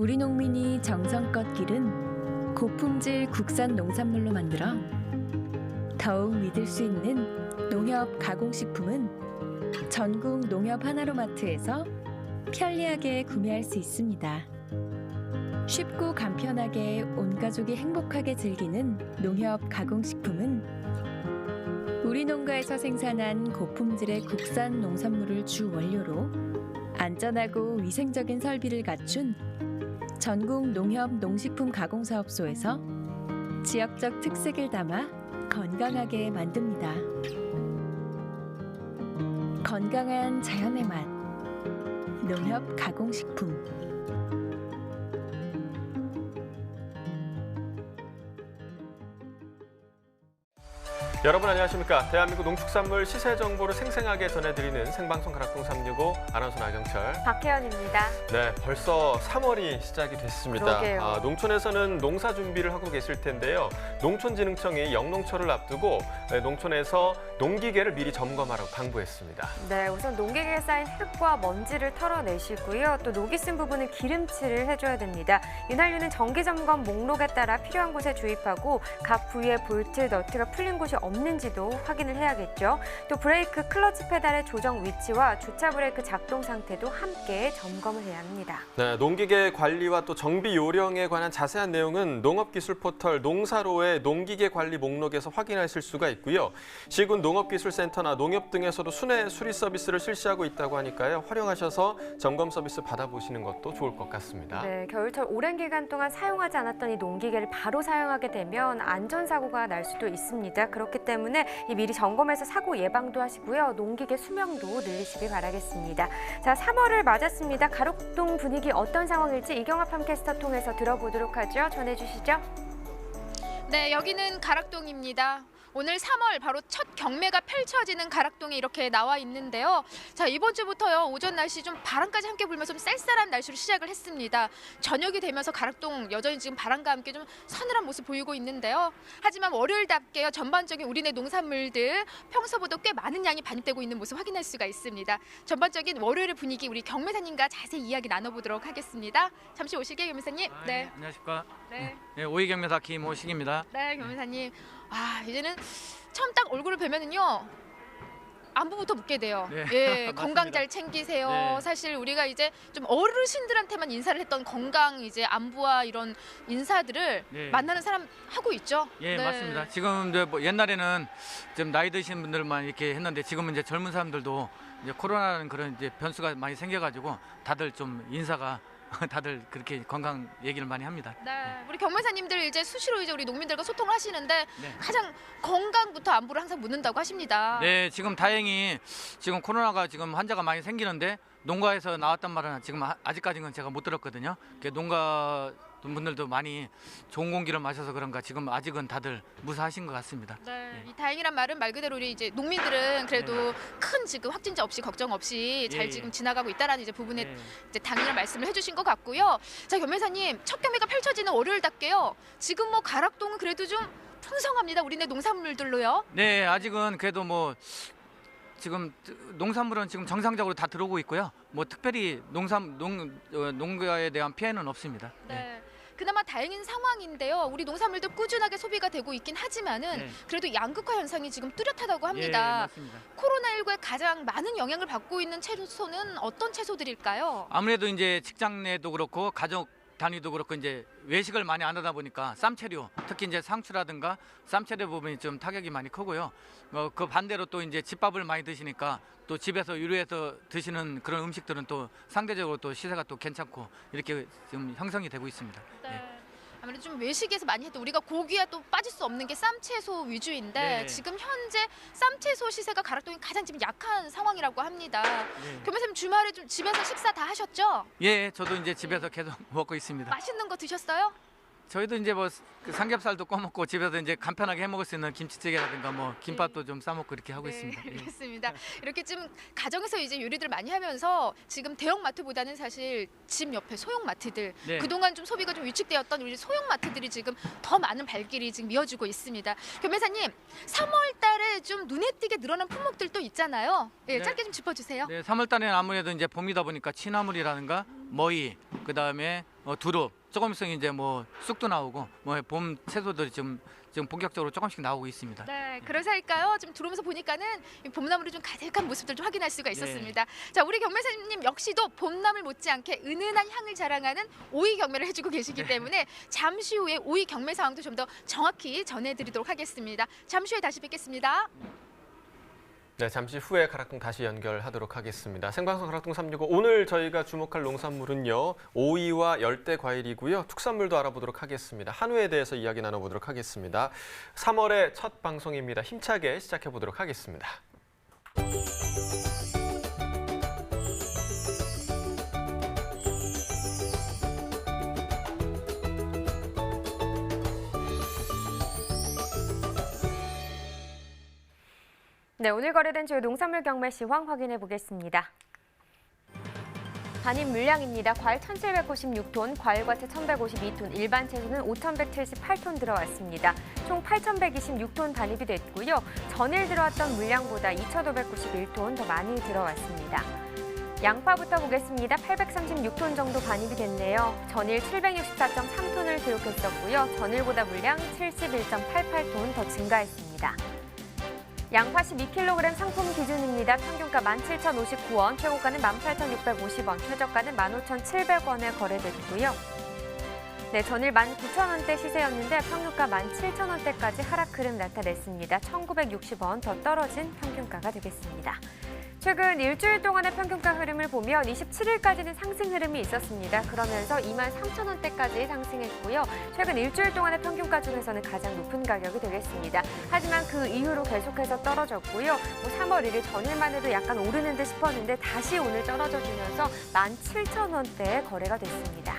우리 농민이 정성껏 기른 고품질 국산 농산물로 만들어 더욱 믿을 수 있는 농협 가공식품은 전국 농협 하나로마트에서 편리하게 구매할 수 있습니다. 쉽고 간편하게 온 가족이 행복하게 즐기는 농협 가공식품은 우리 농가에서 생산한 고품질의 국산 농산물을 주 원료로 안전하고 위생적인 설비를 갖춘 전국 농협 농식품 가공사업소에서 지역적 특색을 담아 건강하게 만듭니다. 건강한 자연의 맛, 농협 가공식품. 여러분 안녕하십니까? 대한민국 농축산물 시세 정보를 생생하게 전해드리는 생방송 가락동 365 아나운서 나경철, 박혜연입니다. 네, 벌써 3월이 시작이 됐습니다. 그러게요. 농촌에서는 농사 준비를 하고 계실 텐데요. 농촌진흥청이 영농철을 앞두고 농촌에서 농기계를 미리 점검하라고 당부했습니다. 네, 우선 농기계에 쌓인 흙과 먼지를 털어내시고요. 또 녹이 쓴 부분은 기름칠을 해줘야 됩니다. 윤활유는 정기점검 목록에 따라 필요한 곳에 주입하고 각 부위의 볼트, 너트가 풀린 곳이 없는지도 확인을 해야겠죠. 또 브레이크, 클러치 페달의 조정 위치와 주차 브레이크 작동 상태도 함께 점검을 해야 합니다. 네, 농기계 관리와 또 정비 요령에 관한 자세한 내용은 농업기술 포털 농사로의 농기계 관리 목록에서 확인하실 수가 있고요. 시군 농업기술센터나 농협 등에서도 순회 수리 서비스를 실시하고 있다고 하니까요. 활용하셔서 점검 서비스 받아보시는 것도 좋을 것 같습니다. 네, 겨울철 오랜 기간 동안 사용하지 않았던 이 농기계를 바로 사용하게 되면 안전사고가 날 수도 있습니다. 그렇기 때문에 미리 점검해서 사고 예방도 하시고요. 농기계 수명도 늘리시길 바라겠습니다. 자, 3월을 맞았습니다. 가락동 분위기 어떤 상황일지 이경아 팜캐스터 통해서 들어보도록 하죠. 전해주시죠. 네, 여기는 가락동입니다. 오늘 3월 바로 첫 경매가 펼쳐지는 가락동에 이렇게 나와 있는데요. 자, 이번 주부터요. 오전 날씨 좀 바람까지 함께 불면서 좀 쌀쌀한 날씨로 시작을 했습니다. 저녁이 되면서 가락동 여전히 지금 바람과 함께 좀 서늘한 모습 보이고 있는데요. 하지만 월요일답게요. 전반적인 우리네 농산물들 평소보다 꽤 많은 양이 반입되고 있는 모습 확인할 수가 있습니다. 전반적인 월요일의 분위기 우리 경매사님과 자세히 이야기 나눠보도록 하겠습니다. 잠시 오실게요, 경매사님. 네. 안녕하십니까. 네. 네, 오이 경매사 김호식입니다. 네, 경매사님. 이제는 처음 딱 얼굴을 뵈면은요. 안부부터 묻게 돼요. 네, 예, 맞습니다. 건강 잘 챙기세요. 네. 사실 우리가 이제 좀 어르신들한테만 인사를 했던 건강 이제 안부와 이런 인사들을 네. 만나는 사람 하고 있죠. 예, 네. 맞습니다. 지금 이제 뭐 옛날에는 좀 나이 드신 분들만 이렇게 했는데 지금은 이제 젊은 사람들도 이제 코로나라는 그런 이제 변수가 많이 생겨가지고 다들 좀 인사가 다들 그렇게 건강 얘기를 많이 합니다. 네, 우리 경매사님들 이제 수시로 이제 우리 농민들과 소통을 하시는데 네. 가장 건강부터 안부를 항상 묻는다고 하십니다. 네, 지금 다행히 지금 코로나가 지금 환자가 많이 생기는데 농가에서 나왔단 말은 지금 아직까지는 제가 못 들었거든요. 농가 분들도 많이 좋은 공기를 마셔서 그런가 지금 아직은 다들 무사하신 것 같습니다. 네, 이 다행이란 말은 말 그대로 우리 이제 농민들은 그래도 네. 큰 지금 확진자 없이 걱정 없이 잘 예. 지금 지나가고 있다라는 이제 부분에 네. 이제 당연한 말씀을 해주신 것 같고요. 자, 경매사님 첫 경매가 펼쳐지는 월요일답게요. 지금 뭐 가락동은 그래도 좀 풍성합니다. 우리네 농산물들로요. 네, 아직은 그래도 뭐 지금 농산물은 지금 정상적으로 다 들어오고 있고요. 뭐 특별히 농가에 대한 피해는 없습니다. 네. 그나마 다행인 상황인데요. 우리 농산물도 꾸준하게 소비가 되고 있긴 하지만은 네. 그래도 양극화 현상이 지금 뚜렷하다고 예, 합니다. 맞습니다. 코로나19에 가장 많은 영향을 받고 있는 채소는 어떤 채소들일까요? 아무래도 이제 직장 내도 그렇고 가족 단위도 그렇고 이제 외식을 많이 안 하다 보니까 쌈채류, 특히 이제 상추라든가 쌈채류 부분이 좀 타격이 많이 크고요. 그 반대로 또 이제 집밥을 많이 드시니까 또 집에서 요리해서 드시는 그런 음식들은 또 상대적으로 또 시세가 또 괜찮고 이렇게 지금 형성이 되고 있습니다. 네. 예. 아무래도 좀 외식에서 많이 했던 우리가 고기에 또 빠질 수 없는 게 쌈채소 위주인데 네. 지금 현재 쌈채소 시세가 가락동이 가장 지금 약한 상황이라고 합니다. 네. 교매사님 주말에 좀 집에서 식사 다 하셨죠? 예, 저도 이제 집에서 계속 먹고 있습니다. 맛있는 거 드셨어요? 저희도 이제 뭐 그 삼겹살도 꺼먹고 집에서 이제 간편하게 해 먹을 수 있는 김치찌개라든가 뭐 김밥도 좀 싸먹고 이렇게 하고 있습니다. 예. 알겠습니다. 이렇게 좀 가정에서 이제 요리들 많이 하면서 지금 대형 마트보다는 사실 집 옆에 소형 마트들 네. 그동안 좀 소비가 좀 위축되었던 우리 소형 마트들이 지금 더 많은 발길이 지금 이어지고 있습니다. 교매사님, 3월 달에 좀 눈에 띄게 늘어난 품목들도 있잖아요. 예, 네. 짧게 좀 짚어주세요. 네, 3월 달에는 아무래도 이제 봄이다 보니까 취나물이라든가 머위, 그다음에 두릅, 조금 있으면 이제 뭐 쑥도 나오고 뭐 봄 채소들이 지금 본격적으로 조금씩 나오고 있습니다. 네, 그래서일까요? 지금 들어오면서 보니까는 이 봄나물이 좀 가득한 모습들 좀 확인할 수가 있었습니다. 자, 우리 경매사님 역시도 봄나물 못지않게 은은한 향을 자랑하는 오이 경매를 해주고 계시기 때문에 잠시 후에 오이 경매 상황도 좀 더 정확히 전해드리도록 하겠습니다. 잠시 후에 다시 뵙겠습니다. 네, 잠시 후에 가락동 다시 연결하도록 하겠습니다. 생방송 가락동 365 오늘 저희가 주목할 농산물은요. 오이와 열대 과일이고요. 특산물도 알아보도록 하겠습니다. 한우에 대해서 이야기 나눠보도록 하겠습니다. 3월의 첫 방송입니다. 힘차게 시작해보도록 하겠습니다. 네, 오늘 거래된 주요 농산물 경매 시황 확인해 보겠습니다. 단위 물량입니다. 과일 1,796톤, 과일과채 1,152톤, 일반 채소는 5,178톤 들어왔습니다. 총 8,126톤 단입이 됐고요. 전일 들어왔던 물량보다 2,591톤 더 많이 들어왔습니다. 양파부터 보겠습니다. 836톤 정도 반입이 됐네요. 전일 764.3톤을 기록했었고요. 전일보다 물량 71.88톤 더 증가했습니다. 양파 12kg 상품 기준입니다. 평균가 17,059원, 최고가는 18,650원, 최저가는 15,700원에 거래됐고요. 네, 전일 19,000원대 시세였는데 평균가 17,000원대까지 하락 흐름 나타냈습니다. 1,960원 더 떨어진 평균가가 되겠습니다. 최근 일주일 동안의 평균가 흐름을 보면 27일까지는 상승 흐름이 있었습니다. 그러면서 23,000원대까지 상승했고요. 최근 일주일 동안의 평균가 중에서는 가장 높은 가격이 되겠습니다. 하지만 그 이후로 계속해서 떨어졌고요. 3월 1일 전일만 해도 약간 오르는 듯 싶었는데 다시 오늘 떨어져주면서 17,000원대에 거래가 됐습니다.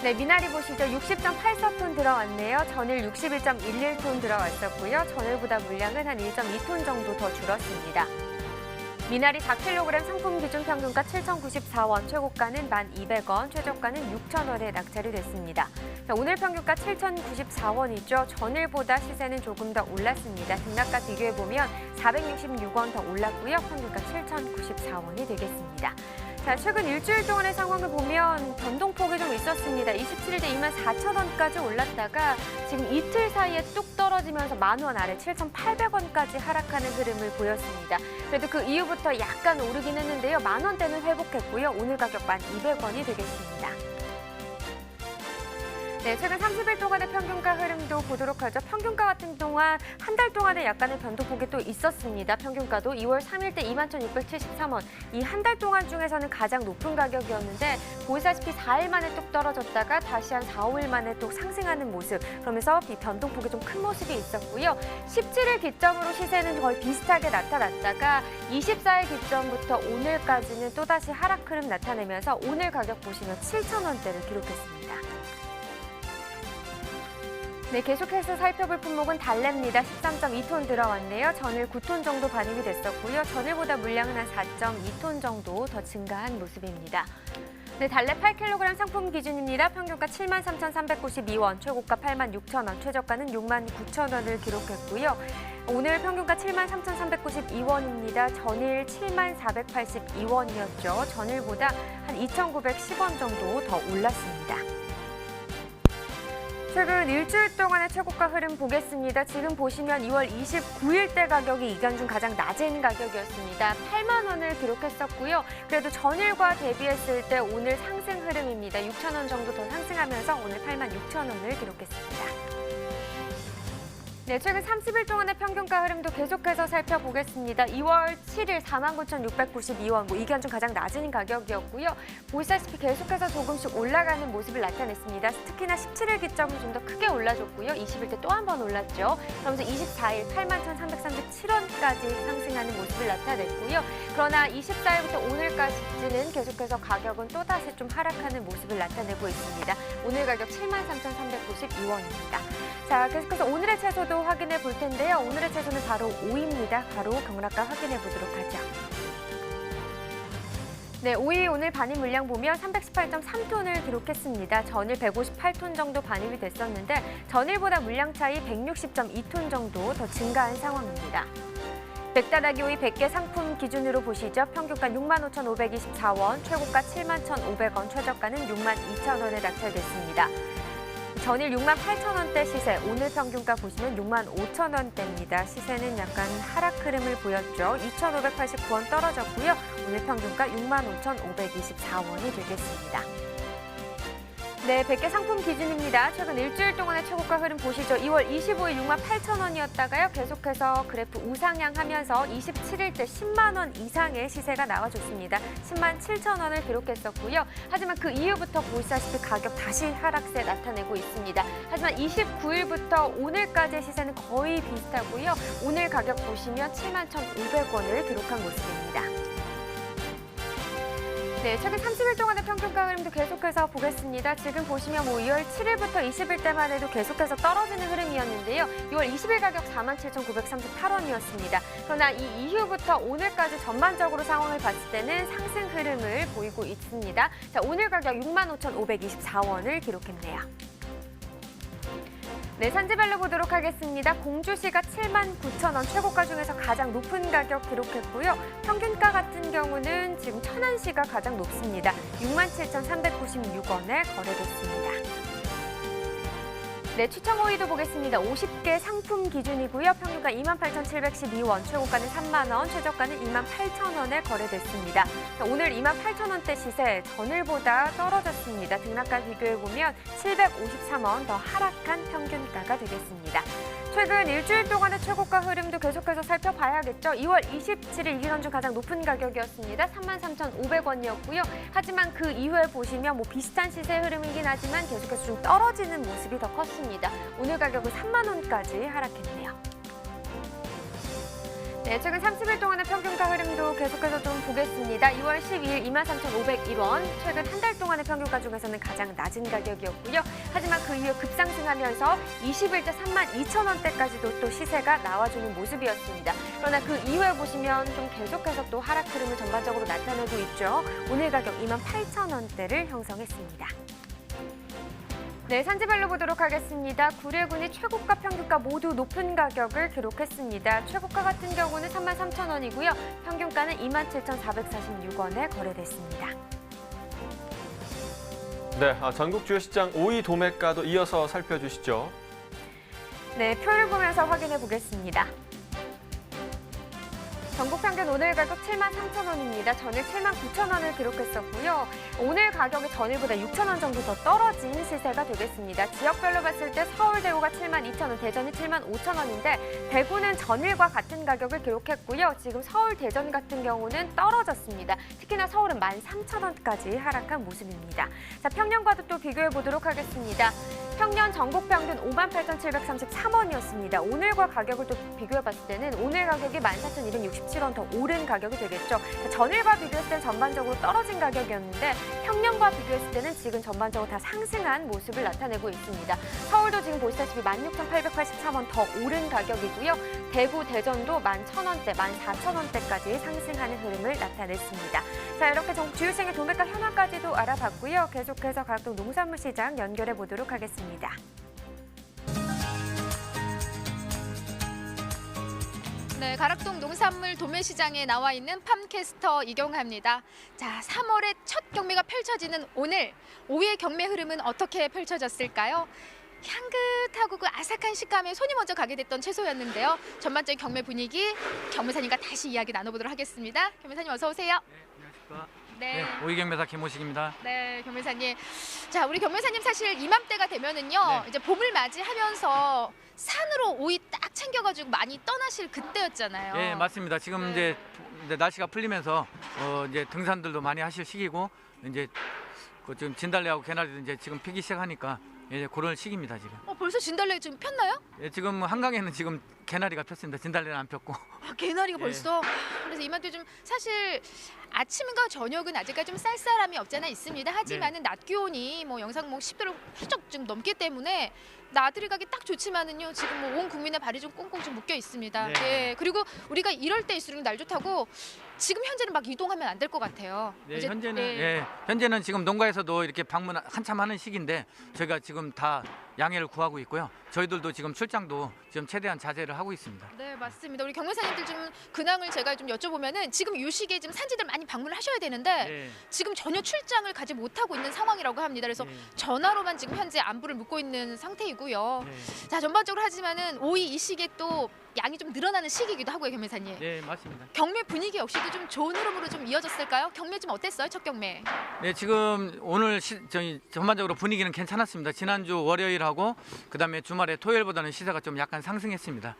네, 미나리 보시죠. 60.84톤 들어왔네요. 전일 61.11톤 들어왔었고요. 전일보다 물량은 한 1.2톤 정도 더 줄었습니다. 미나리 4kg 상품 기준 평균가 7,094원, 최고가는 1,200원, 최저가는 6,000원에 낙찰이 됐습니다. 자, 오늘 평균가 7,094원이죠. 전일보다 시세는 조금 더 올랐습니다. 등락과 비교해보면 466원 더 올랐고요. 평균가 7,094원이 되겠습니다. 자, 최근 일주일 동안의 상황을 보면 변동폭이 좀 있었습니다. 27일에 24,000원까지 올랐다가 지금 이틀 사이에 뚝 떨어지면서 10,000원 아래 7,800원까지 하락하는 흐름을 보였습니다. 그래도 그 이후부터 약간 오르긴 했는데요. 10,000원대는 회복했고요. 오늘 가격 1,200원이 되겠습니다. 네, 최근 30일 동안의 평균가 흐름도 보도록 하죠. 평균가 같은 동안 한 달 동안에 약간의 변동폭이 또 있었습니다. 평균가도 2월 3일 때 21,673원. 이 한 달 동안 중에서는 가장 높은 가격이었는데 보시다시피 4일 만에 뚝 떨어졌다가 다시 한 4, 5일 만에 또 상승하는 모습. 그러면서 이 변동폭이 좀 큰 모습이 있었고요. 17일 기점으로 시세는 거의 비슷하게 나타났다가 24일 기점부터 오늘까지는 또다시 하락 흐름 나타내면서 오늘 가격 보시면 7,000원대를 기록했습니다. 네, 계속해서 살펴볼 품목은 달래입니다. 13.2톤 들어왔네요. 전일 9톤 정도 반입이 됐었고요. 전일보다 물량은 한 4.2톤 정도 더 증가한 모습입니다. 네, 달래 8kg 상품 기준입니다. 평균가 73,392원, 최고가 86,000원, 최저가는 69,000원을 기록했고요. 오늘 평균가 73,392원입니다. 전일 7482원이었죠. 전일보다 한 2,910원 정도 더 올랐습니다. 최근 일주일 동안의 최고가 흐름 보겠습니다. 지금 보시면 2월 29일대 가격이 이간 중 가장 낮은 가격이었습니다. 8만 원을 기록했었고요. 그래도 전일과 대비했을 때 오늘 상승 흐름입니다. 6,000원 정도 더 상승하면서 오늘 86,000원을 기록했습니다. 네, 최근 30일 동안의 평균가 흐름도 계속해서 살펴보겠습니다. 2월 7일 49,692원, 이 기간 중 가장 낮은 가격이었고요. 보시다시피 계속해서 조금씩 올라가는 모습을 나타냈습니다. 특히나 17일 기점은 좀 더 크게 올라줬고요. 20일 때 또 한 번 올랐죠. 그러면서 24일 81,337원까지 상승하는 모습을 나타냈고요. 그러나 24일부터 오늘까지는 계속해서 가격은 또다시 좀 하락하는 모습을 나타내고 있습니다. 오늘 가격 73,392원입니다. 자, 계속해서 오늘의 채소도 확인해 볼 텐데요. 오늘의 채소는 바로 오이입니다. 바로 경락가 확인해 보도록 하죠. 네, 오이 오늘 반입 물량 보면 318.3톤을 기록했습니다. 전일 158톤 정도 반입이 됐었는데 전일보다 물량 차이 160.2톤 정도 더 증가한 상황입니다. 백다라기 오이 100개 상품 기준으로 보시죠. 평균가 65,524원, 최고가 71,500원, 최저가는 62,000원에 낙찰됐습니다. 전일 68,000원대 시세, 오늘 평균가 보시면 65,000원대입니다. 시세는 약간 하락 흐름을 보였죠. 2,589원 떨어졌고요. 오늘 평균가 65,524원이 되겠습니다. 네, 100개 상품 기준입니다. 최근 일주일 동안의 최고가 흐름 보시죠. 2월 25일 68,000원이었다가요. 계속해서 그래프 우상향하면서 27일째 10만 원 이상의 시세가 나와줬습니다. 10만 7,000원을 기록했었고요. 하지만 그 이후부터 보시다시피 가격 다시 하락세 나타내고 있습니다. 하지만 29일부터 오늘까지의 시세는 거의 비슷하고요. 오늘 가격 보시면 71,500원을 기록한 모습입니다. 네, 최근 30일 동안의 평균가 흐름도 계속해서 보겠습니다. 지금 보시면 2월 7일부터 20일 때만 해도 계속해서 떨어지는 흐름이었는데요. 6월 20일 가격 47,938원이었습니다. 그러나 이 이후부터 오늘까지 전반적으로 상황을 봤을 때는 상승 흐름을 보이고 있습니다. 자, 오늘 가격 65,524원을 기록했네요. 네, 산지별로 보도록 하겠습니다. 공주시가 79,000원, 최고가 중에서 가장 높은 가격 기록했고요. 평균가 같은 경우는 지금 천안시가 가장 높습니다. 67,396원에 거래됐습니다. 네, 추첨 오이도 보겠습니다. 50개 상품 기준이고요. 평균가 28,712원, 최고가는 3만 원, 최저가는 28,000원에 거래됐습니다. 자, 오늘 28,000원대 시세 전일보다 떨어졌습니다. 등락가 비교해보면 753원 더 하락한 평균가가 되겠습니다. 최근 일주일 동안의 최고가 흐름도 계속해서 살펴봐야겠죠. 2월 27일 이 기간 중 가장 높은 가격이었습니다. 33,500원이었고요. 하지만 그 이후에 보시면 비슷한 시세 흐름이긴 하지만 계속해서 좀 떨어지는 모습이 더 컸습니다. 오늘 가격은 3만 원까지 하락했네요. 네, 최근 30일 동안의 평균가 흐름도 계속해서 좀 보겠습니다. 2월 12일 23,501원, 최근 한 달 동안의 평균가 중에서는 가장 낮은 가격이었고요. 하지만 그 이후 급상승하면서 20일째 32,000원대까지도 또 시세가 나와주는 모습이었습니다. 그러나 그 이후에 보시면 좀 계속해서 또 하락 흐름을 전반적으로 나타내고 있죠. 오늘 가격 28,000원대를 형성했습니다. 네, 산지별로 보도록 하겠습니다. 구례군이 최고가, 평균가 모두 높은 가격을 기록했습니다. 최고가 같은 경우는 33,000원이고요. 평균가는 27,446원에 거래됐습니다. 네, 전국 주요 시장 오이 도매가도 이어서 살펴주시죠. 네, 표를 보면서 확인해 보겠습니다. 전국 평균 오늘 가격 73,000원입니다. 전일 79,000원을 기록했었고요. 오늘 가격이 전일보다 6,000원 정도 더 떨어진 시세가 되겠습니다. 지역별로 봤을 때 서울, 대구가 72,000원, 대전이 75,000원인데 대구는 전일과 같은 가격을 기록했고요. 지금 서울, 대전 같은 경우는 떨어졌습니다. 특히나 서울은 13,000원까지 하락한 모습입니다. 자, 평년과도 또 비교해 보도록 하겠습니다. 평년 전국 평균 58,733원이었습니다. 오늘과 가격을 또 비교해 봤을 때는 오늘 가격이 14,267원 더 오른 가격이 되겠죠. 전일과 비교했을 때는 전반적으로 떨어진 가격이었는데 평년과 비교했을 때는 지금 전반적으로 다 상승한 모습을 나타내고 있습니다. 서울도 지금 보시다시피 16,883원 더 오른 가격이고요. 대구, 대전도 11,000원대, 14,000원대까지 상승하는 흐름을 나타냈습니다. 자, 이렇게 전국 주요 시장의 도매가 현황까지도 알아봤고요. 계속해서 가락동 농산물 시장 연결해 보도록 하겠습니다. 네, 가락동 농산물 도매시장에 나와 있는 팜캐스터 이경하입니다. 자, 3월의 첫 경매가 펼쳐지는 오늘, 오이의 경매 흐름은 어떻게 펼쳐졌을까요? 향긋하고 그 아삭한 식감에 손이 먼저 가게 됐던 채소였는데요. 전반적인 경매 분위기, 경매사님과 다시 이야기 나눠보도록 하겠습니다. 경매사님 어서 오세요. 네, 안녕하십니까. 네. 네, 오이 경매사 김호식입니다. 네, 경매사님. 자, 우리 경매사님 사실 이맘때가 되면은요, 네. 이제 봄을 맞이하면서 산으로 오이 딱 챙겨가지고 많이 떠나실 그때였잖아요. 예, 맞습니다. 지금 네. 이제 날씨가 풀리면서 이제 등산들도 많이 하실 시기고 이제 그 지금 진달래하고 개나리도 이제 지금 피기 시작하니까 이제 그런 시기입니다 지금. 벌써 진달래 지금 폈나요? 예, 지금 한강에는 지금 개나리가 폈습니다. 진달래는 안 폈고. 아, 개나리가 예. 벌써. 그래서 이맘때 좀 사실 아침과 저녁은 아직까지 좀 쌀쌀함이 없잖아 있습니다. 하지만은 낮 기온이 뭐 영상 10도를 훌쩍 좀 넘기 때문에 나들이 가기 딱 좋지만은요. 지금 뭐 온 국민의 발이 좀 꽁꽁 좀 묶여 있습니다. 네. 예. 그리고 우리가 이럴 때일수록 날 좋다고 지금 현재는 막 이동하면 안 될 것 같아요. 네, 이제, 현재는 예. 현재는 지금 농가에서도 이렇게 방문 한참 하는 시기인데 저희가 지금 다 양해를 구하고 있고요. 저희들도 지금 출장도 지금 최대한 자제를 하고 있습니다. 네, 맞습니다. 우리 경매사님들 좀 근황을 제가 좀 여쭤보면은 지금 이 시기에 지금 산지들 많이 방문을 하셔야 되는데 네. 지금 전혀 출장을 가지 못하고 있는 상황이라고 합니다. 그래서 네. 전화로만 지금 현재 안부를 묻고 있는 상태이고요. 네. 자, 전반적으로 하지만은 오이 이 시기에 또 양이 좀 늘어나는 시기이기도 하고요, 경매사님. 네, 맞습니다. 경매 분위기 역시도 좀 좋은 흐름으로 좀 이어졌을까요? 경매 좀 어땠어요, 첫 경매? 네, 지금 오늘 저희 전반적으로 분위기는 괜찮았습니다. 지난주 월요일하고 그다음에 주말에 토요일보다는 시세가 좀 약간 상승했습니다.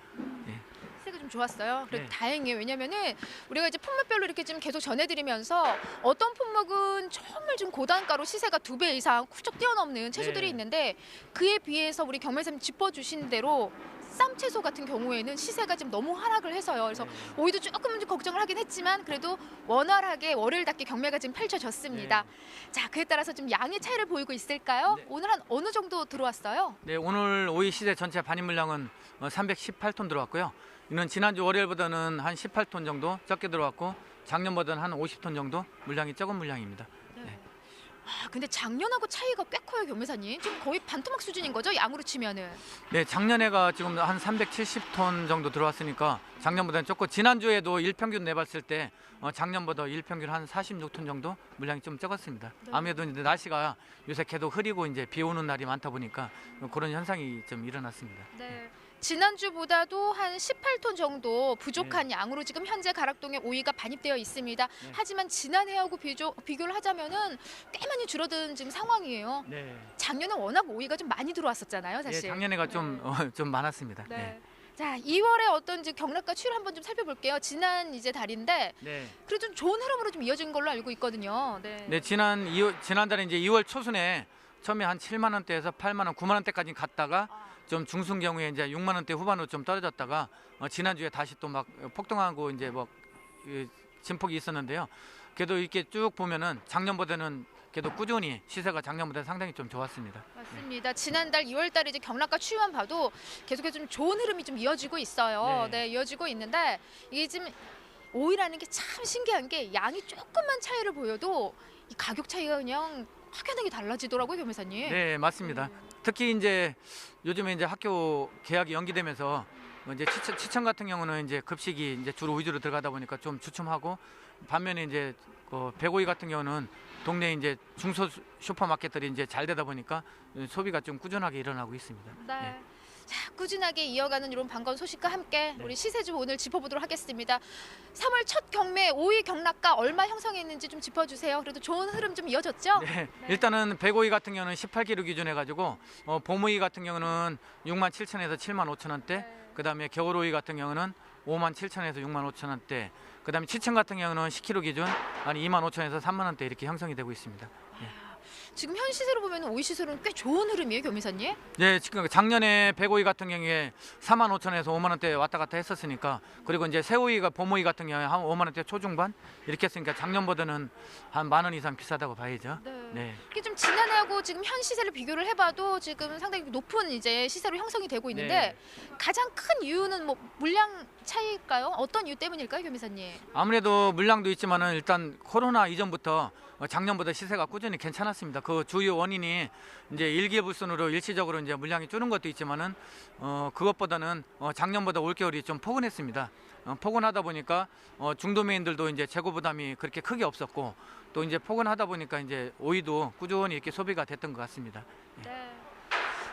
시세가 좀 좋았어요. 그래도 네. 다행이에요. 왜냐면은 우리가 이제 품목별로 이렇게 좀 계속 전해드리면서 어떤 품목은 정말 좀 고단가로 시세가 2배 이상 훌쩍 뛰어넘는 채소들이 네. 있는데 그에 비해서 우리 경매사님 짚어주신 대로 쌈 채소 같은 경우에는 시세가 좀 너무 하락을 해서요. 그래서 네. 오이도 조금 좀 걱정을 하긴 했지만 그래도 원활하게 월요일답게 경매가 지금 펼쳐졌습니다. 자, 그에 따라서 좀 양의 차이를 보이고 있을까요? 네. 오늘 한 어느 정도 들어왔어요? 네, 오늘 오이 시세 전체 반입 물량은 318톤 들어왔고요. 이는 지난주 월요일보다는 한 18톤 정도 적게 들어왔고 작년보다는 한 50톤 정도 물량이 적은 물량입니다. 아, 근데 작년하고 차이가 꽤 커요, 경매사님. 지금 거의 반토막 수준인 거죠, 양으로 치면은. 네, 작년에가 지금 한 370톤 정도 들어왔으니까 작년보다는 적고 지난주에도 일평균 내봤을 때 작년보다 일평균 한 46톤 정도 물량이 좀 적었습니다. 네. 아무래도 이제 날씨가 요새 계속 흐리고 이제 비 오는 날이 많다 보니까 그런 현상이 좀 일어났습니다. 네. 지난주보다도 한 18톤 정도 부족한 양으로 지금 현재 가락동에 오이가 반입되어 있습니다. 네. 하지만 지난해하고 비교를 하자면은 꽤 많이 줄어든 지금 상황이에요. 네. 작년에 워낙 오이가 좀 많이 들어왔었잖아요, 네, 사실. 작년에가 좀 많았습니다. 네. 네. 자, 2월에 어떤 이제 경락과 추이를 한번 좀 살펴볼게요. 지난 이제 달인데 네. 그래도 좀 좋은 흐름으로 좀 이어진 걸로 알고 있거든요. 네. 네, 지난달에 이제 2월 초순에 처음에 한 7만 원대에서 8만 원, 9만 원대까지 갔다가 좀 중순 경우에 이제 6만 원대 후반으로 좀 떨어졌다가 지난주에 다시 또 막 폭등하고 이제 뭐 진폭이 있었는데요. 그래도 이렇게 쭉 보면은 작년보다는 그래도 꾸준히 시세가 작년보다 상당히 좀 좋았습니다. 맞습니다. 지난달 2월달에 이제 경락과 추이만 봐도 계속해서 좀 좋은 흐름이 좀 이어지고 있어요. 네. 네, 이어지고 있는데 이게 지금 오이라는 게 참 신기한 게 양이 조금만 차이를 보여도 이 가격 차이가 그냥 확연하게 달라지더라고요, 교매사님. 네, 맞습니다. 특히 이제 요즘에 이제 학교 개학이 연기되면서 이제 치천 같은 경우는 이제 급식이 이제 주로 위주로 들어가다 보니까 좀 주춤하고 반면에 이제 백오이 같은 경우는 동네 이제 중소 슈퍼마켓들이 이제 잘 되다 보니까 소비가 좀 꾸준하게 일어나고 있습니다. 네. 자, 꾸준하게 이어가는 이런 반가운 소식과 함께 네. 우리 시세주 오늘 짚어보도록 하겠습니다. 3월 첫 경매 오이 경락가 얼마 형성했는지 좀 짚어주세요. 그래도 좋은 흐름 좀 이어졌죠? 네, 일단은 백오이 같은 경우는 18kg 기준해 가지고 봄오이 같은 경우는 6만 7천에서 7만 5천 원대, 그다음에 겨울오이 같은 경우는 5만 7천에서 6만 5천 원대, 그다음에 치천 같은 경우는 10kg 기준 한 2만 5천에서 3만 원대 이렇게 형성이 되고 있습니다. 지금 현 시세로 보면 오이 시세로는 꽤 좋은 흐름이에요, 교매사님. 네, 지금 작년에 백오이 같은 경우에 4만 5천에서 5만 원대 왔다 갔다 했었으니까, 그리고 이제 새오이가 봄오이 같은 경우에 한 5만 원대 초중반 이렇게 했으니까 작년보다는 한 만 원 이상 비싸다고 봐야죠. 네. 이게 좀 지난해하고 지금 현 시세를 비교를 해봐도 지금 상당히 높은 이제 시세로 형성이 되고 있는데 가장 큰 이유는 뭐 물량 차이일까요? 어떤 이유 때문일까요, 교매사님? 아무래도 물량도 있지만은 일단 코로나 이전부터 작년보다 시세가 꾸준히 괜찮았습니다. 그 주요 원인이 이제 일기예불순으로 일시적으로 이제 물량이 줄은 것도 있지만은 그것보다는 작년보다 올겨울이 좀 포근했습니다. 포근하다 보니까 중도매인들도 이제 재고 부담이 그렇게 크게 없었고, 또 이제 포근하다 보니까 이제 오이도 꾸준히 이렇게 소비가 됐던 것 같습니다. 네.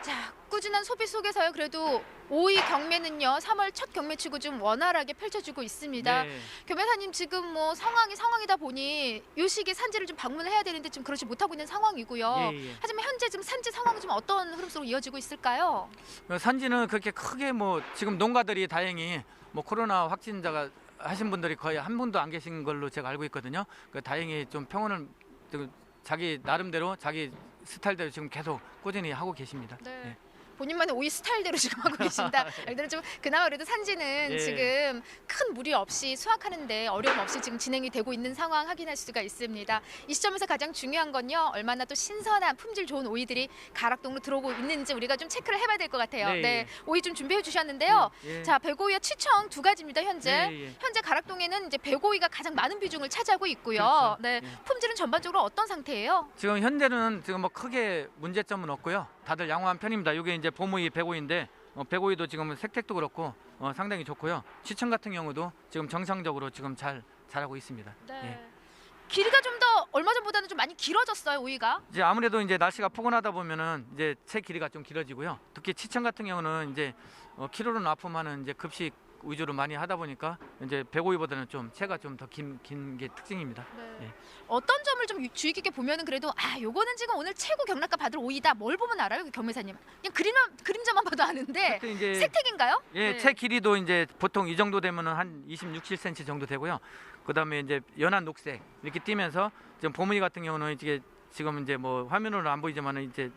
자, 꾸준한 소비 속에서요. 그래도 오이 경매는요. 3월 첫 경매치고 좀 원활하게 펼쳐지고 있습니다. 네. 경매사님 지금 뭐 상황이다 보니 요 시기에 산지를 좀 방문을 해야 되는데 지금 그렇지 못하고 있는 상황이고요. 예. 하지만 현재 지금 산지 상황은 좀 어떤 흐름 속으로 이어지고 있을까요? 산지는 그렇게 크게 뭐 지금 농가들이 다행히 뭐 코로나 확진자가 하신 분들이 거의 한 분도 안 계신 걸로 제가 알고 있거든요. 다행히 좀 평온을 자기 나름대로 자기 스타일대로 지금 계속 꾸준히 하고 계십니다. 네. 예. 본인만의 오이 스타일대로 지금 하고 계신다. 일단은 좀 그나마 그래도 산지는 예. 지금 큰 무리 없이 수확하는데 어려움 없이 지금 진행이 되고 있는 상황 확인할 수가 있습니다. 이 시점에서 가장 중요한 건요. 얼마나 또 신선한 품질 좋은 오이들이 가락동으로 들어오고 있는지 우리가 좀 체크를 해봐야 될 것 같아요. 네, 네, 예. 오이 좀 준비해 주셨는데요. 예. 자, 백오이와 취청 두 가지입니다. 현재 예. 현재 가락동에는 이제 백오이가 가장 많은 비중을 차지하고 있고요. 그렇죠. 네, 예. 품질은 전반적으로 어떤 상태예요? 지금 현재는 지금 뭐 크게 문제점은 없고요. 다들 양호한 편입니다. 이게 이제 봄오이, 백오이인데 백오이도 지금 색택도 그렇고 상당히 좋고요. 시청 같은 경우도 지금 정상적으로 지금 잘 자라고 있습니다. 네. 예. 길이가 좀 더 얼마 전보다는 좀 많이 길어졌어요, 오이가. 이제 아무래도 이제 날씨가 포근하다 보면은 이제 채 길이가 좀 길어지고요. 특히 치청 같은 경우는 이제 키로로 납품하는 이제 급식 위주로 많이 하다 보니까 이제 백오이보다는 좀 채가 좀 더 긴 게 특징입니다. 네. 예. 어떤 점을 좀 주의 깊게 보면은 그래도 요거는 지금 오늘 최고 경락가 받을 오이다. 뭘 보면 알아요, 그 경매사님? 그냥 그림자만 봐도 아는데 그때 이제 색택인가요? 예, 네. 채 길이도 이제 보통 이 정도 되면은 한 26, 7cm 정도 되고요. 그다음에 이제 연한 녹색 이렇게 띄면서 지금 봄오이 같은 경우는 이게 지금 이제 뭐 화면으로 안 보이지만은 이제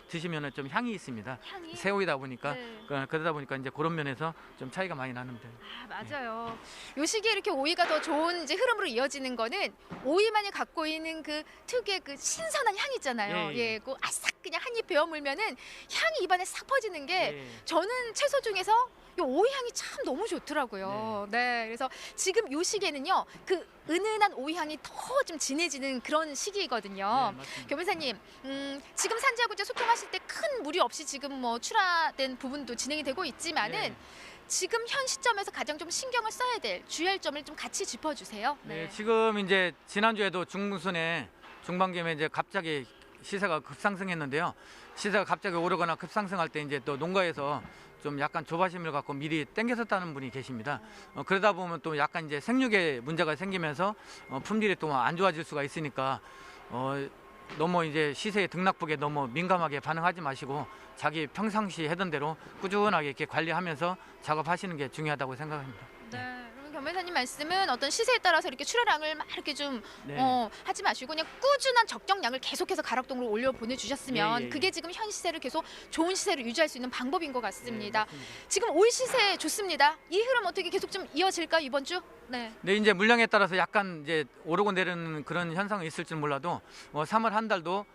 드시면은 좀 향이 있습니다. 향이. 새오이다 보니까 네. 그러다 보니까 이제 그런 면에서 좀 차이가 많이 나는데. 맞아요. 요 시기에 이렇게 오이가 더 좋은 이제 흐름으로 이어지는 거는 오이만이 갖고 있는 그 특유의 그 신선한 향 있잖아요. 예. 그 아삭 그냥 한 입 베어 물면은 향이 입안에 싹 퍼지는 게 예. 저는 채소 중에서 요 오이 향이 참 너무 좋더라고요. 네. 그래서 지금 요 시기에는요. 그 은은한 오이 향이 더 좀 진해지는 그런 시기이거든요. 네, 맞습니다. 교무사님, 지금 산지하고 이제 소통하실 때 큰 무리 없이 지금 뭐 출하된 부분도 진행이 되고 있지만은 네. 지금 현 시점에서 가장 좀 신경을 써야 될 주의할 점을 좀 같이 짚어주세요. 네, 지금 이제 지난주에도 중반기에 이제 갑자기 시세가 급상승했는데요. 시세가 갑자기 오르거나 급상승할 때 이제 또 농가에서 좀 약간 조바심을 갖고 미리 땡겼었다는 분이 계십니다. 그러다 보면 또 약간 이제 생육에 문제가 생기면서 품질이 또 안 좋아질 수가 있으니까 너무 이제 시세의 등락폭에 너무 민감하게 반응하지 마시고 자기 평상시 하던 대로 꾸준하게 이렇게 관리하면서 작업하시는 게 중요하다고 생각합니다. 네. 그러면 경매사님 말씀은 어떤 시세에 따라서 이렇게 출하량을 막 이렇게 좀 네. 하지 마시고 그냥 꾸준한 적정량을 계속해서 가락동으로 올려 보내주셨으면 예, 예. 그게 지금 현 시세를 계속 좋은 시세를 유지할 수 있는 방법인 것 같습니다. 네, 맞습니다. 지금 오이 시세 좋습니다. 이 흐름 어떻게 계속 좀 이어질까 이번 주? 네. 네, 이제 물량에 따라서 약간 이제 오르고 내리는 그런 현상이 있을지 몰라도 3월 한 달도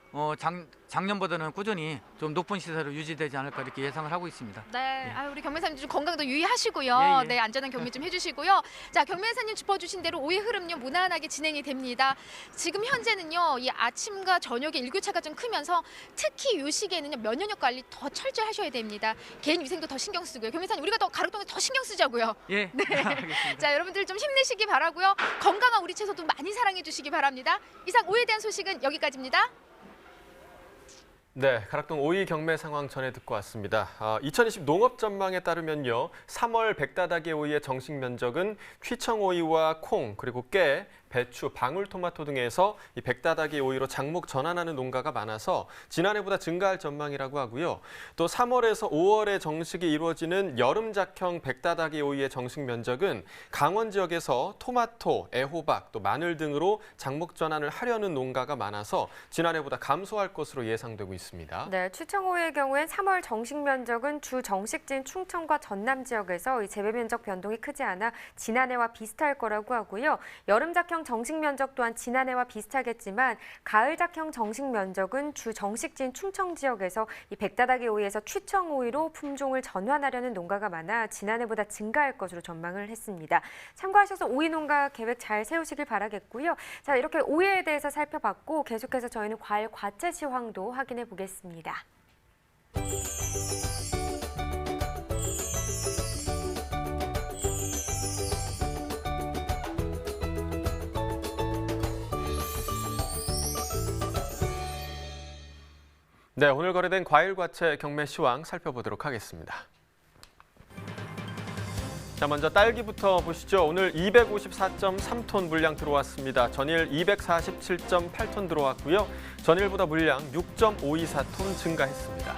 작년보다는 꾸준히 좀 높은 시세로 유지되지 않을까 이렇게 예상을 하고 있습니다. 네, 예. 우리 경매사님 좀 건강도 유의하시고요. 예, 예. 네, 안전한 경매 좀 해주시고요. 자, 경매사님 짚어주신 대로 오이 흐름요 무난하게 진행이 됩니다. 지금 현재는요, 이 아침과 저녁에 일교차가 좀 크면서 특히 이 시기에는요 면역력 관리 더 철저히 하셔야 됩니다. 개인 위생도 더 신경 쓰고요. 경매사님 우리가 더 가락동에 더 신경 쓰자고요. 예, 네. 알겠습니다. 자, 여러분들 좀 힘내시기 바라고요. 건강한 우리 채소도 많이 사랑해 주시기 바랍니다. 이상 오이에 대한 소식은 여기까지입니다. 네, 가락동 오이 경매 상황 전해 듣고 왔습니다. 2020 농업 전망에 따르면요, 3월 백다다개 오이의 정식 면적은 취청 오이와 콩, 그리고 깨, 배추, 방울토마토 등에서 이 백다다개 오이로 작목 전환하는 농가가 많아서 지난해보다 증가할 전망이라고 하고요. 또 3월에서 5월에 정식이 이루어지는 여름작형 백다다개 오이의 정식 면적은 강원 지역에서 토마토, 애호박, 또 마늘 등으로 작목 전환을 하려는 농가가 많아서 지난해보다 감소할 것으로 예상되고 있습니다. 네, 취청오이의 경우엔 3월 정식 면적은 주 정식지인 충청과 전남 지역에서 이 재배 면적 변동이 크지 않아 지난해와 비슷할 거라고 하고요. 여름작형 정식 면적 또한 지난해와 비슷하겠지만 가을작형 정식 면적은 주 정식지인 충청 지역에서 이 백다다개 오이에서 취청 오이로 품종을 전환하려는 농가가 많아 지난해보다 증가할 것으로 전망을 했습니다. 참고하셔서 오이 농가 계획 잘 세우시길 바라겠고요. 자, 이렇게 오이에 대해서 살펴봤고 계속해서 저희는 과일 과채 시황도 확인해 보겠습니다. 네, 오늘 거래된 과일 과채 경매 시황 살펴보도록 하겠습니다. 자, 먼저 딸기부터 보시죠. 오늘 254.3톤 물량 들어왔습니다. 전일 247.8톤 들어왔고요. 전일보다 물량 6.524톤 증가했습니다.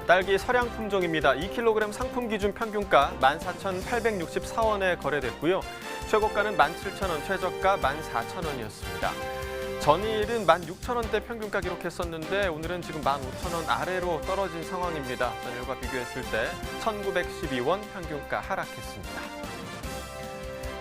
딸기 서량 품종입니다. 2kg 상품 기준 평균가 14,864원에 거래됐고요. 최고가는 17,000원, 최저가 14,000원이었습니다. 전일은 16,000원대 평균가 기록했었는데 오늘은 지금 15,000원 아래로 떨어진 상황입니다. 전일과 비교했을 때 1,912원 평균가 하락했습니다.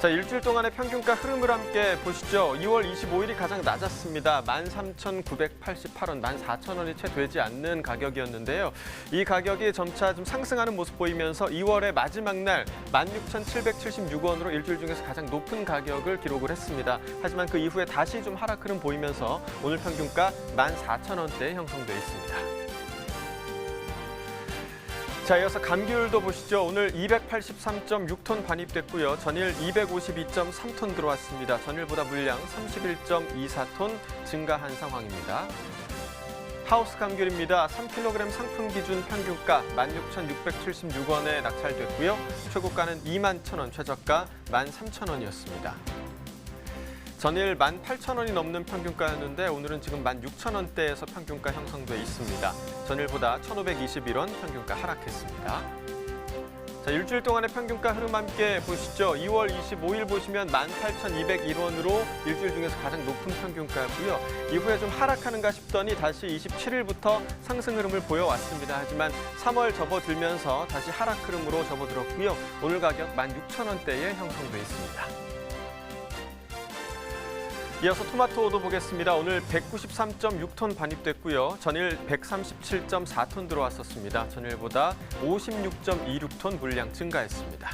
자, 일주일 동안의 평균가 흐름을 함께 보시죠. 2월 25일이 가장 낮았습니다. 13,988원, 14,000원이 채 되지 않는 가격이었는데요. 이 가격이 점차 좀 상승하는 모습 보이면서 2월의 마지막 날 16,776원으로 일주일 중에서 가장 높은 가격을 기록을 했습니다. 하지만 그 이후에 다시 좀 하락 흐름 보이면서 오늘 평균가 14,000원대에 형성돼 있습니다. 자, 이어서 감귤도 보시죠. 오늘 283.6톤 반입됐고요. 전일 252.3톤 들어왔습니다. 전일보다 물량 31.24톤 증가한 상황입니다. 하우스 감귤입니다. 3kg 상품 기준 평균가 16,676원에 낙찰됐고요. 최고가는 21,000원, 최저가 13,000원이었습니다. 전일 18,000원이 넘는 평균가였는데 오늘은 지금 16,000원대에서 평균가 형성돼 있습니다. 전일보다 1,521원 평균가 하락했습니다. 자, 일주일 동안의 평균가 흐름 함께 보시죠. 2월 25일 보시면 18,201원으로 일주일 중에서 가장 높은 평균가였고요. 이후에 좀 하락하는가 싶더니 다시 27일부터 상승 흐름을 보여왔습니다. 하지만 3월 접어들면서 다시 하락 흐름으로 접어들었고요. 오늘 가격 16,000원대에 형성돼 있습니다. 이어서 토마토도 보겠습니다. 오늘 193.6톤 반입됐고요. 전일 137.4톤 들어왔었습니다. 전일보다 56.26톤 물량 증가했습니다.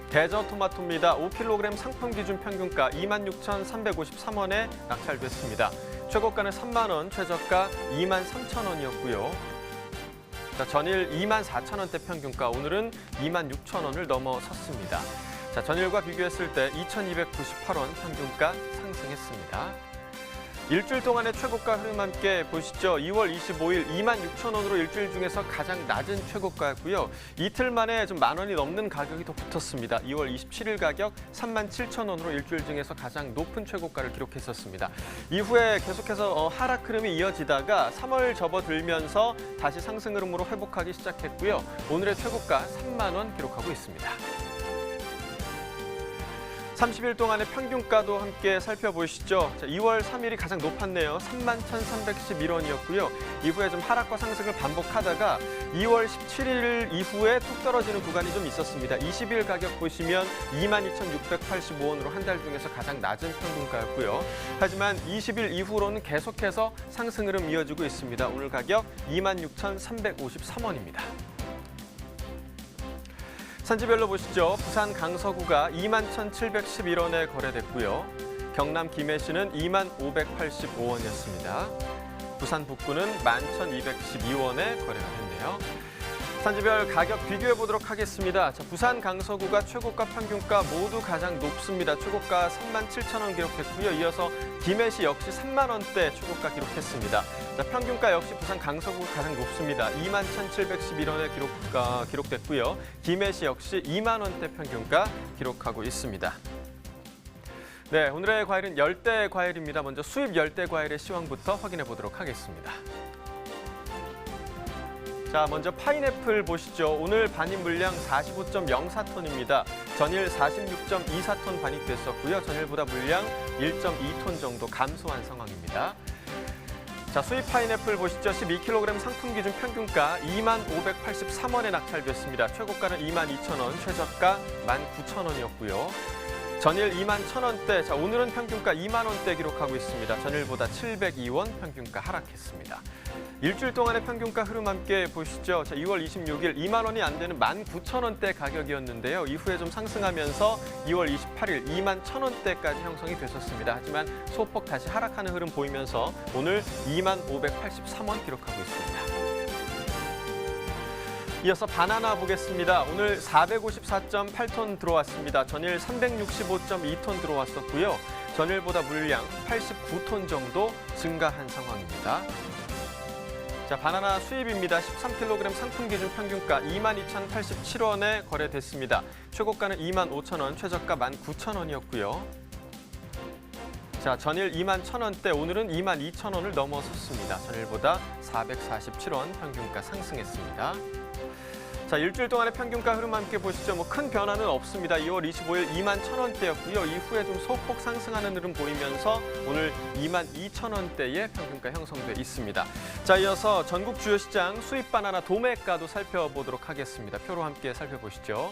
대저 토마토입니다. 5kg 상품 기준 평균가 26,353원에 낙찰됐습니다. 최고가는 3만 원, 최저가 23,000원이었고요. 자, 전일 24,000원대 평균가, 오늘은 26,000원을 넘어섰습니다. 자, 전일과 비교했을 때 2,298원 평균가 상승했습니다. 일주일 동안의 최고가 흐름 함께 보시죠. 2월 25일 26,000원으로 일주일 중에서 가장 낮은 최고가였고요. 이틀 만에 좀 10,000원이 넘는 가격이 더 붙었습니다. 2월 27일 가격 37,000원으로 일주일 중에서 가장 높은 최고가를 기록했었습니다. 이후에 계속해서 하락 흐름이 이어지다가 3월 접어들면서 다시 상승 흐름으로 회복하기 시작했고요. 오늘의 최고가 3만 원 기록하고 있습니다. 30일 동안의 평균가도 함께 살펴보시죠. 자, 2월 3일이 가장 높았네요. 31,311원이었고요. 이후에 좀 하락과 상승을 반복하다가 2월 17일 이후에 툭 떨어지는 구간이 좀 있었습니다. 20일 가격 보시면 22,685원으로 한 달 중에서 가장 낮은 평균가였고요. 하지만 20일 이후로는 계속해서 상승 흐름 이어지고 있습니다. 오늘 가격 26,353원입니다. 산지별로 보시죠. 부산 강서구가 21,711원에 거래됐고요. 경남 김해시는 21,585원이었습니다. 부산 북구는 11,212원에 거래가 됐네요. 산지별 가격 비교해 보도록 하겠습니다. 자, 부산 강서구가 최고가 평균가 모두 가장 높습니다. 최고가 37,000원 기록했고요. 이어서 김해시 역시 3만 원대 최고가 기록했습니다. 자, 평균가 역시 부산 강서구가 가장 높습니다. 21,711원에 기록됐고요. 김해시 역시 2만 원대 평균가 기록하고 있습니다. 네, 오늘의 과일은 열대 과일입니다. 먼저 수입 열대 과일의 시황부터 확인해 보도록 하겠습니다. 자, 먼저 파인애플 보시죠. 오늘 반입 물량 45.04톤입니다. 전일 46.24톤 반입됐었고요. 전일보다 물량 1.2톤 정도 감소한 상황입니다. 자, 수입 파인애플 보시죠. 12kg 상품 기준 평균가 25,583원에 낙찰됐습니다. 최고가는 22,000원, 최저가 19,000원이었고요. 전일 21,000원대, 자, 오늘은 평균가 2만 원대 기록하고 있습니다. 전일보다 702원 평균가 하락했습니다. 일주일 동안의 평균가 흐름 함께 보시죠. 자, 2월 26일 2만 원이 안 되는 19,000원대 가격이었는데요. 이후에 좀 상승하면서 2월 28일 21,000원대까지 형성이 됐었습니다. 하지만 소폭 다시 하락하는 흐름 보이면서 오늘 25,583원 기록하고 있습니다. 이어서 바나나 보겠습니다. 오늘 454.8톤 들어왔습니다. 전일 365.2톤 들어왔었고요. 전일보다 물량 89톤 정도 증가한 상황입니다. 자, 바나나 수입입니다. 13kg 상품 기준 평균가 22,087원에 거래됐습니다. 최고가는 25,000원, 최저가 19,000원이었고요. 자, 전일 21,000원대, 오늘은 22,000원을 넘어섰습니다. 전일보다 447원 평균가 상승했습니다. 자, 일주일 동안의 평균가 흐름 함께 보시죠. 큰 변화는 없습니다. 2월 25일 21,000원대였고요. 이후에 좀 소폭 상승하는 흐름 보이면서 오늘 22,000원대의 평균가 형성돼 있습니다. 자, 이어서 전국 주요 시장 수입 바나나 도매가도 살펴보도록 하겠습니다. 표로 함께 살펴보시죠.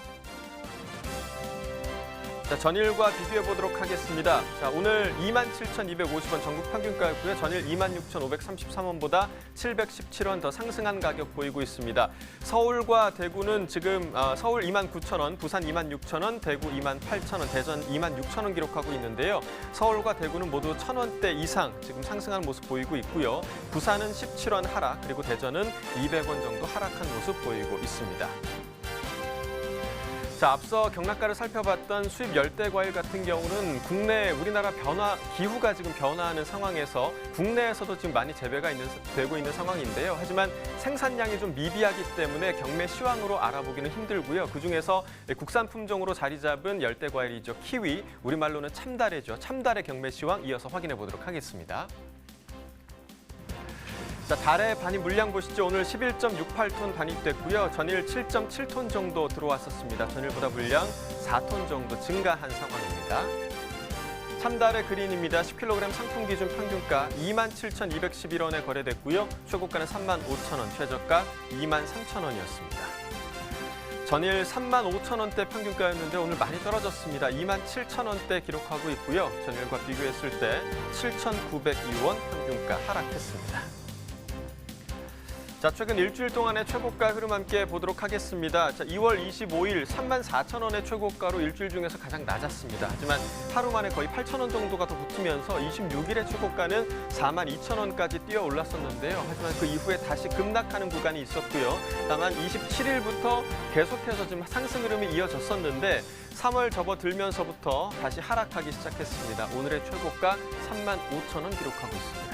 자, 전일과 비교해 보도록 하겠습니다. 자, 오늘 27,250원 전국 평균가였고요. 전일 26,533원보다 717원 더 상승한 가격 보이고 있습니다. 서울과 대구는 지금 서울 29,000원, 부산 26,000원, 대구 28,000원, 대전 26,000원 기록하고 있는데요. 서울과 대구는 모두 1,000원대 이상 지금 상승한 모습 보이고 있고요. 부산은 17원 하락, 그리고 대전은 200원 정도 하락한 모습 보이고 있습니다. 자, 앞서 경락가를 살펴봤던 수입 열대과일 같은 경우는 국내 우리나라 기후가 지금 변화하는 상황에서 국내에서도 지금 많이 재배가 되고 있는 상황인데요. 하지만 생산량이 좀 미비하기 때문에 경매 시황으로 알아보기는 힘들고요. 그중에서 국산 품종으로 자리 잡은 열대과일이죠. 키위, 우리말로는 참다래죠. 참다래 경매 시황 이어서 확인해 보도록 하겠습니다. 자, 달의 반입 물량 보시죠. 오늘 11.68톤 반입됐고요. 전일 7.7톤 정도 들어왔었습니다. 전일보다 물량 4톤 정도 증가한 상황입니다. 참달의 그린입니다. 10kg 상품 기준 평균가 27,211원에 거래됐고요. 최고가는 35,000원, 최저가 23,000원이었습니다. 전일 35,000원대 평균가였는데 오늘 많이 떨어졌습니다. 27,000원대 기록하고 있고요. 전일과 비교했을 때 7,902원 평균가 하락했습니다. 자, 최근 일주일 동안의 최고가 흐름 함께 보도록 하겠습니다. 자, 2월 25일 34,000원의 최고가로 일주일 중에서 가장 낮았습니다. 하지만 하루 만에 거의 8,000원 정도가 더 붙으면서 26일의 최고가는 42,000원까지 뛰어 올랐었는데요. 하지만 그 이후에 다시 급락하는 구간이 있었고요. 다만 27일부터 계속해서 지금 상승 흐름이 이어졌었는데 3월 접어들면서부터 다시 하락하기 시작했습니다. 오늘의 최고가 35,000원 기록하고 있습니다.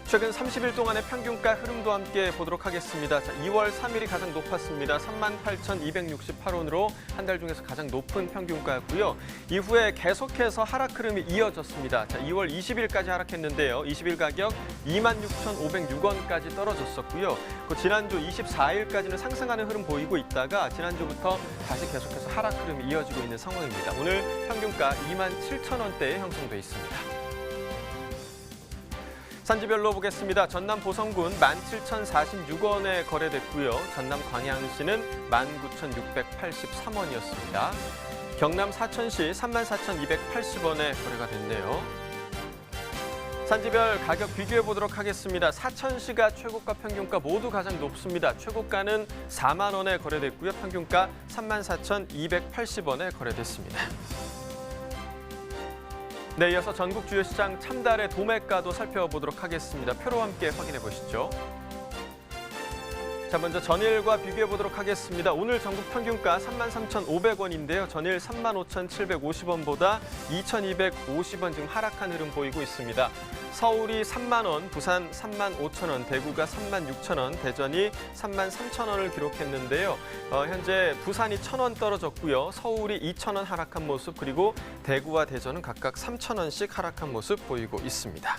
최근 30일 동안의 평균가 흐름도 함께 보도록 하겠습니다. 자, 2월 3일이 가장 높았습니다. 38,268원으로 한 달 중에서 가장 높은 평균가였고요. 이후에 계속해서 하락 흐름이 이어졌습니다. 자, 2월 20일까지 하락했는데요. 20일 가격 26,506원까지 떨어졌었고요. 지난주 24일까지는 상승하는 흐름 보이고 있다가 지난주부터 다시 계속해서 하락 흐름이 이어지고 있는 상황입니다. 오늘 평균가 27,000원대에 형성돼 있습니다. 산지별로 보겠습니다. 전남 보성군 17,046원에 거래됐고요. 전남 광양시는 19,683원이었습니다. 경남 사천시 34,280원에 거래가 됐네요. 산지별 가격 비교해 보도록 하겠습니다. 사천시가 최고가 평균가 모두 가장 높습니다. 최고가는 4만 원에 거래됐고요. 평균가 34,280원에 거래됐습니다. 네, 이어서 전국 주요 시장 참달의 도매가도 살펴보도록 하겠습니다. 표로 함께 확인해 보시죠. 자, 먼저 전일과 비교해 보도록 하겠습니다. 오늘 전국 평균가 33,500원인데요. 전일 35,750원보다 2,250원 지금 하락한 흐름 보이고 있습니다. 서울이 3만 원, 부산 35,000원, 대구가 36,000원, 대전이 33,000원을 기록했는데요. 현재 부산이 1,000원 떨어졌고요. 서울이 2,000원 하락한 모습, 그리고 대구와 대전은 각각 3,000원씩 하락한 모습 보이고 있습니다.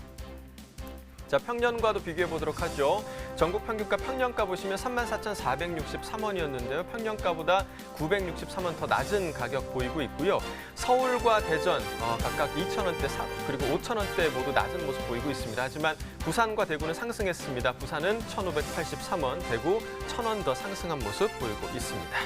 자, 평년과도 비교해 보도록 하죠. 전국 평균가 평년가 보시면 34,463원이었는데요. 평년가보다 963원 더 낮은 가격 보이고 있고요. 서울과 대전 각각 2,000원대 그리고 5,000원대 모두 낮은 모습 보이고 있습니다. 하지만 부산과 대구는 상승했습니다. 부산은 1,583원, 대구 1,000원 더 상승한 모습 보이고 있습니다.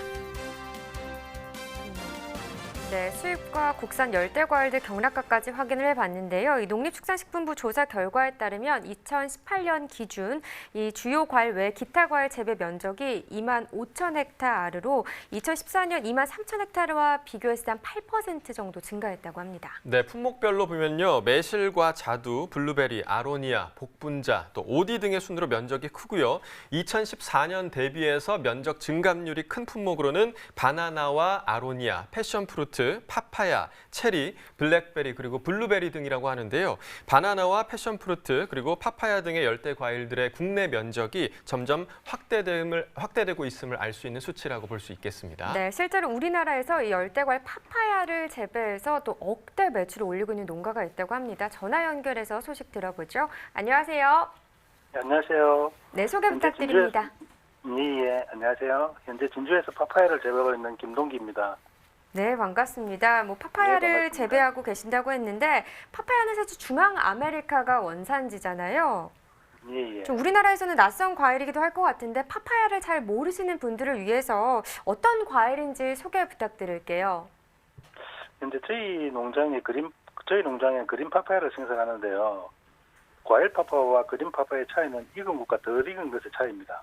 네, 수입과 국산 열대과일들 경락가까지 확인을 해봤는데요. 이 농림축산식품부 조사 결과에 따르면 2018년 기준 이 주요 과일 외 기타 과일 재배 면적이 25,000헥타르로 2014년 23,000헥타르와 비교했을 때 한 8% 정도 증가했다고 합니다. 네, 품목별로 보면요. 매실과 자두, 블루베리, 아로니아, 복분자, 또 오디 등의 순으로 면적이 크고요. 2014년 대비해서 면적 증감률이 큰 품목으로는 바나나와 아로니아, 패션프루트, 패션프루트, 파파야, 체리, 블랙베리 그리고 블루베리 등이라고 하는데요. 바나나와 패션프루트 그리고 파파야 등의 열대 과일들의 국내 면적이 점점 확대되고 있음을 알 수 있는 수치라고 볼 수 있겠습니다. 네, 실제로 우리나라에서 이 열대과일 파파야를 재배해서 또 억대 매출을 올리고 있는 농가가 있다고 합니다. 전화 연결해서 소식 들어보죠. 안녕하세요. 네, 안녕하세요. 네, 소개 부탁드립니다. 예, 안녕하세요. 현재 진주에서 파파야를 재배하고 있는 김동기입니다. 네, 반갑습니다. 파파야를 네, 반갑습니다. 재배하고 계신다고 했는데 파파야는 사실 중앙 아메리카가 원산지잖아요. 예. 좀 우리나라에서는 낯선 과일이기도 할 것 같은데 파파야를 잘 모르시는 분들을 위해서 어떤 과일인지 소개 부탁드릴게요. 현재 저희 농장에 그린 파파야를 생산하는데요. 과일 파파야와 그린 파파야의 차이는 익은 것과 덜 익은 것의 차이입니다.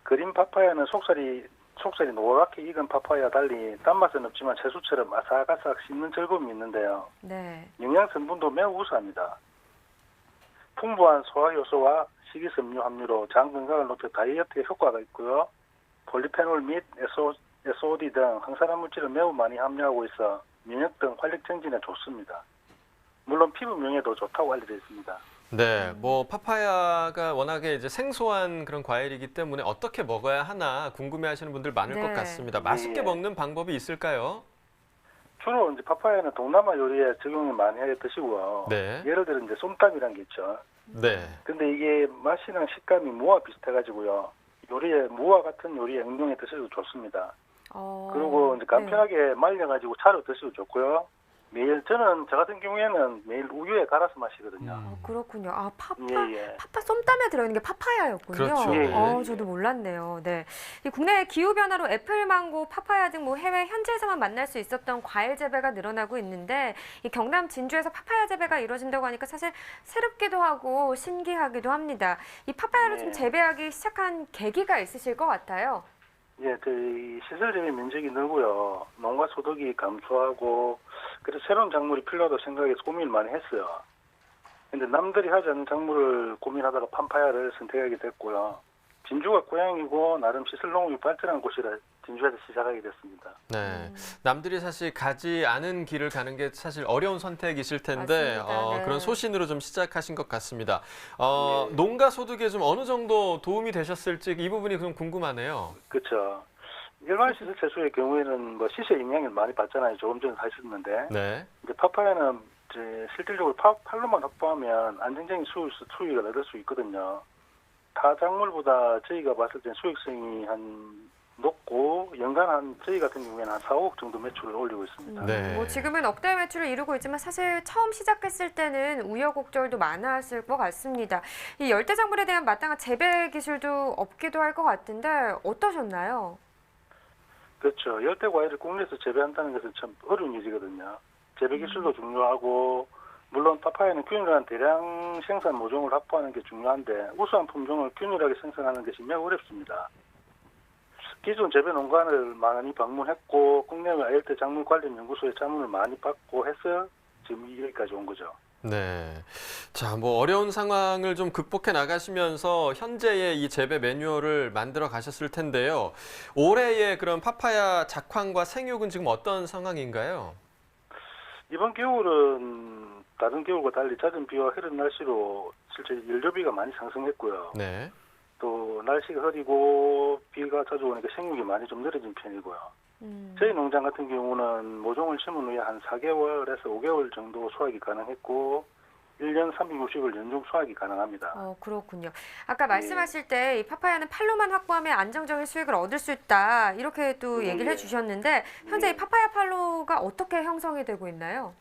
그린 파파야는 속살이 노랗게 익은 파파야와 달리 단맛은 없지만 채소처럼 아삭아삭 씹는 즐거움이 있는데요. 네. 영양 성분도 매우 우수합니다. 풍부한 소화 효소와 식이섬유 함유로 장 건강을 높여 다이어트에 효과가 있고요. 폴리페놀 및 SOD 등 항산화 물질을 매우 많이 함유하고 있어 면역 등 활력 증진에 좋습니다. 물론 피부 미용에도 좋다고 알려져 있습니다. 네, 파파야가 워낙에 이제 생소한 그런 과일이기 때문에 어떻게 먹어야 하나 궁금해하시는 분들 많을 네. 것 같습니다. 맛있게 예. 먹는 방법이 있을까요? 주로 이제 파파야는 동남아 요리에 적용을 많이 해 드시고요. 네. 예를 들어 이제 쏨땀이라는 게 있죠. 네. 근데 이게 맛이랑 식감이 무와 비슷해가지고요. 무와 같은 요리에 응용해 드셔도 좋습니다. 그리고 이제 간편하게 말려가지고 차로 드셔도 좋고요. 저 같은 경우에는 매일 우유에 갈아서 마시거든요. 그렇군요. 파파 예. 쏨땀에 들어있는 게 파파야였군요. 그렇죠. 예. 저도 몰랐네요. 네. 이 국내 기후 변화로 애플, 망고, 파파야 등 해외 현지에서만 만날 수 있었던 과일 재배가 늘어나고 있는데 이 경남 진주에서 파파야 재배가 이루어진다고 하니까 사실 새롭기도 하고 신기하기도 합니다. 이 파파야를 좀 예. 재배하기 시작한 계기가 있으실 것 같아요. 예, 저희 시설 재배 면적이 늘고요. 농가 소득이 감소하고 그래서 새로운 작물이 필요하다고 생각해서 고민을 많이 했어요. 근데 남들이 하지 않는 작물을 고민하다가 파파야를 선택하게 됐고요. 진주가 고향이고 나름 시설 농업이 발전한 곳이라 진주에서 시작하게 됐습니다. 네, 남들이 사실 가지 않은 길을 가는 게 사실 어려운 선택이실 텐데 맞습니다. 네. 그런 소신으로 좀 시작하신 것 같습니다. 네. 농가 소득에 좀 어느 정도 도움이 되셨을지 이 부분이 좀 궁금하네요. 그렇죠. 일반 시설 채소의 경우에는 시세 영향을 많이 받잖아요. 조금 전에 하셨는데. 네. 이제 파파야는 이제 실질적으로 팔로만 확보하면 안정적인 수익을 얻을 수 있거든요. 타 작물보다 저희가 봤을 때 수익성이 높고 연간 저희 같은 경우에는 한 4, 5억 정도 매출을 올리고 있습니다. 네. 지금은 억대 매출을 이루고 있지만 사실 처음 시작했을 때는 우여곡절도 많았을 것 같습니다. 이 열대 작물에 대한 마땅한 재배 기술도 없기도 할 것 같은데 어떠셨나요? 그렇죠. 열대 과일을 국내에서 재배한다는 것은 참 어려운 일이거든요. 재배 기술도 중요하고 물론 파파야는 균일한 대량 생산 모종을 확보하는 게 중요한데 우수한 품종을 균일하게 생산하는 것이 매우 어렵습니다. 기존 재배 농가를 많이 방문했고 국내 열대 작물 관련 연구소에 자문을 많이 받고 해서 지금 여기까지 온 거죠. 네. 자, 어려운 상황을 좀 극복해 나가시면서 현재의 이 재배 매뉴얼을 만들어 가셨을 텐데요. 올해의 그런 파파야 작황과 생육은 지금 어떤 상황인가요? 이번 겨울은 다른 겨울과 달리 잦은 비와 흐린 날씨로 실제 연료비가 많이 상승했고요. 네. 또 날씨가 흐리고 비가 자주 오니까 생육이 많이 좀 늘어진 편이고요. 저희 농장 같은 경우는 모종을 심은 후에 한 4개월에서 5개월 정도 수확이 가능했고 1년 360일 연중 수확이 가능합니다. 그렇군요. 아까 말씀하실 때 이 파파야는 팔로만 확보하면 안정적인 수익을 얻을 수 있다 이렇게 또 얘기를 해주셨는데 현재 이 파파야 팔로가 어떻게 형성이 되고 있나요?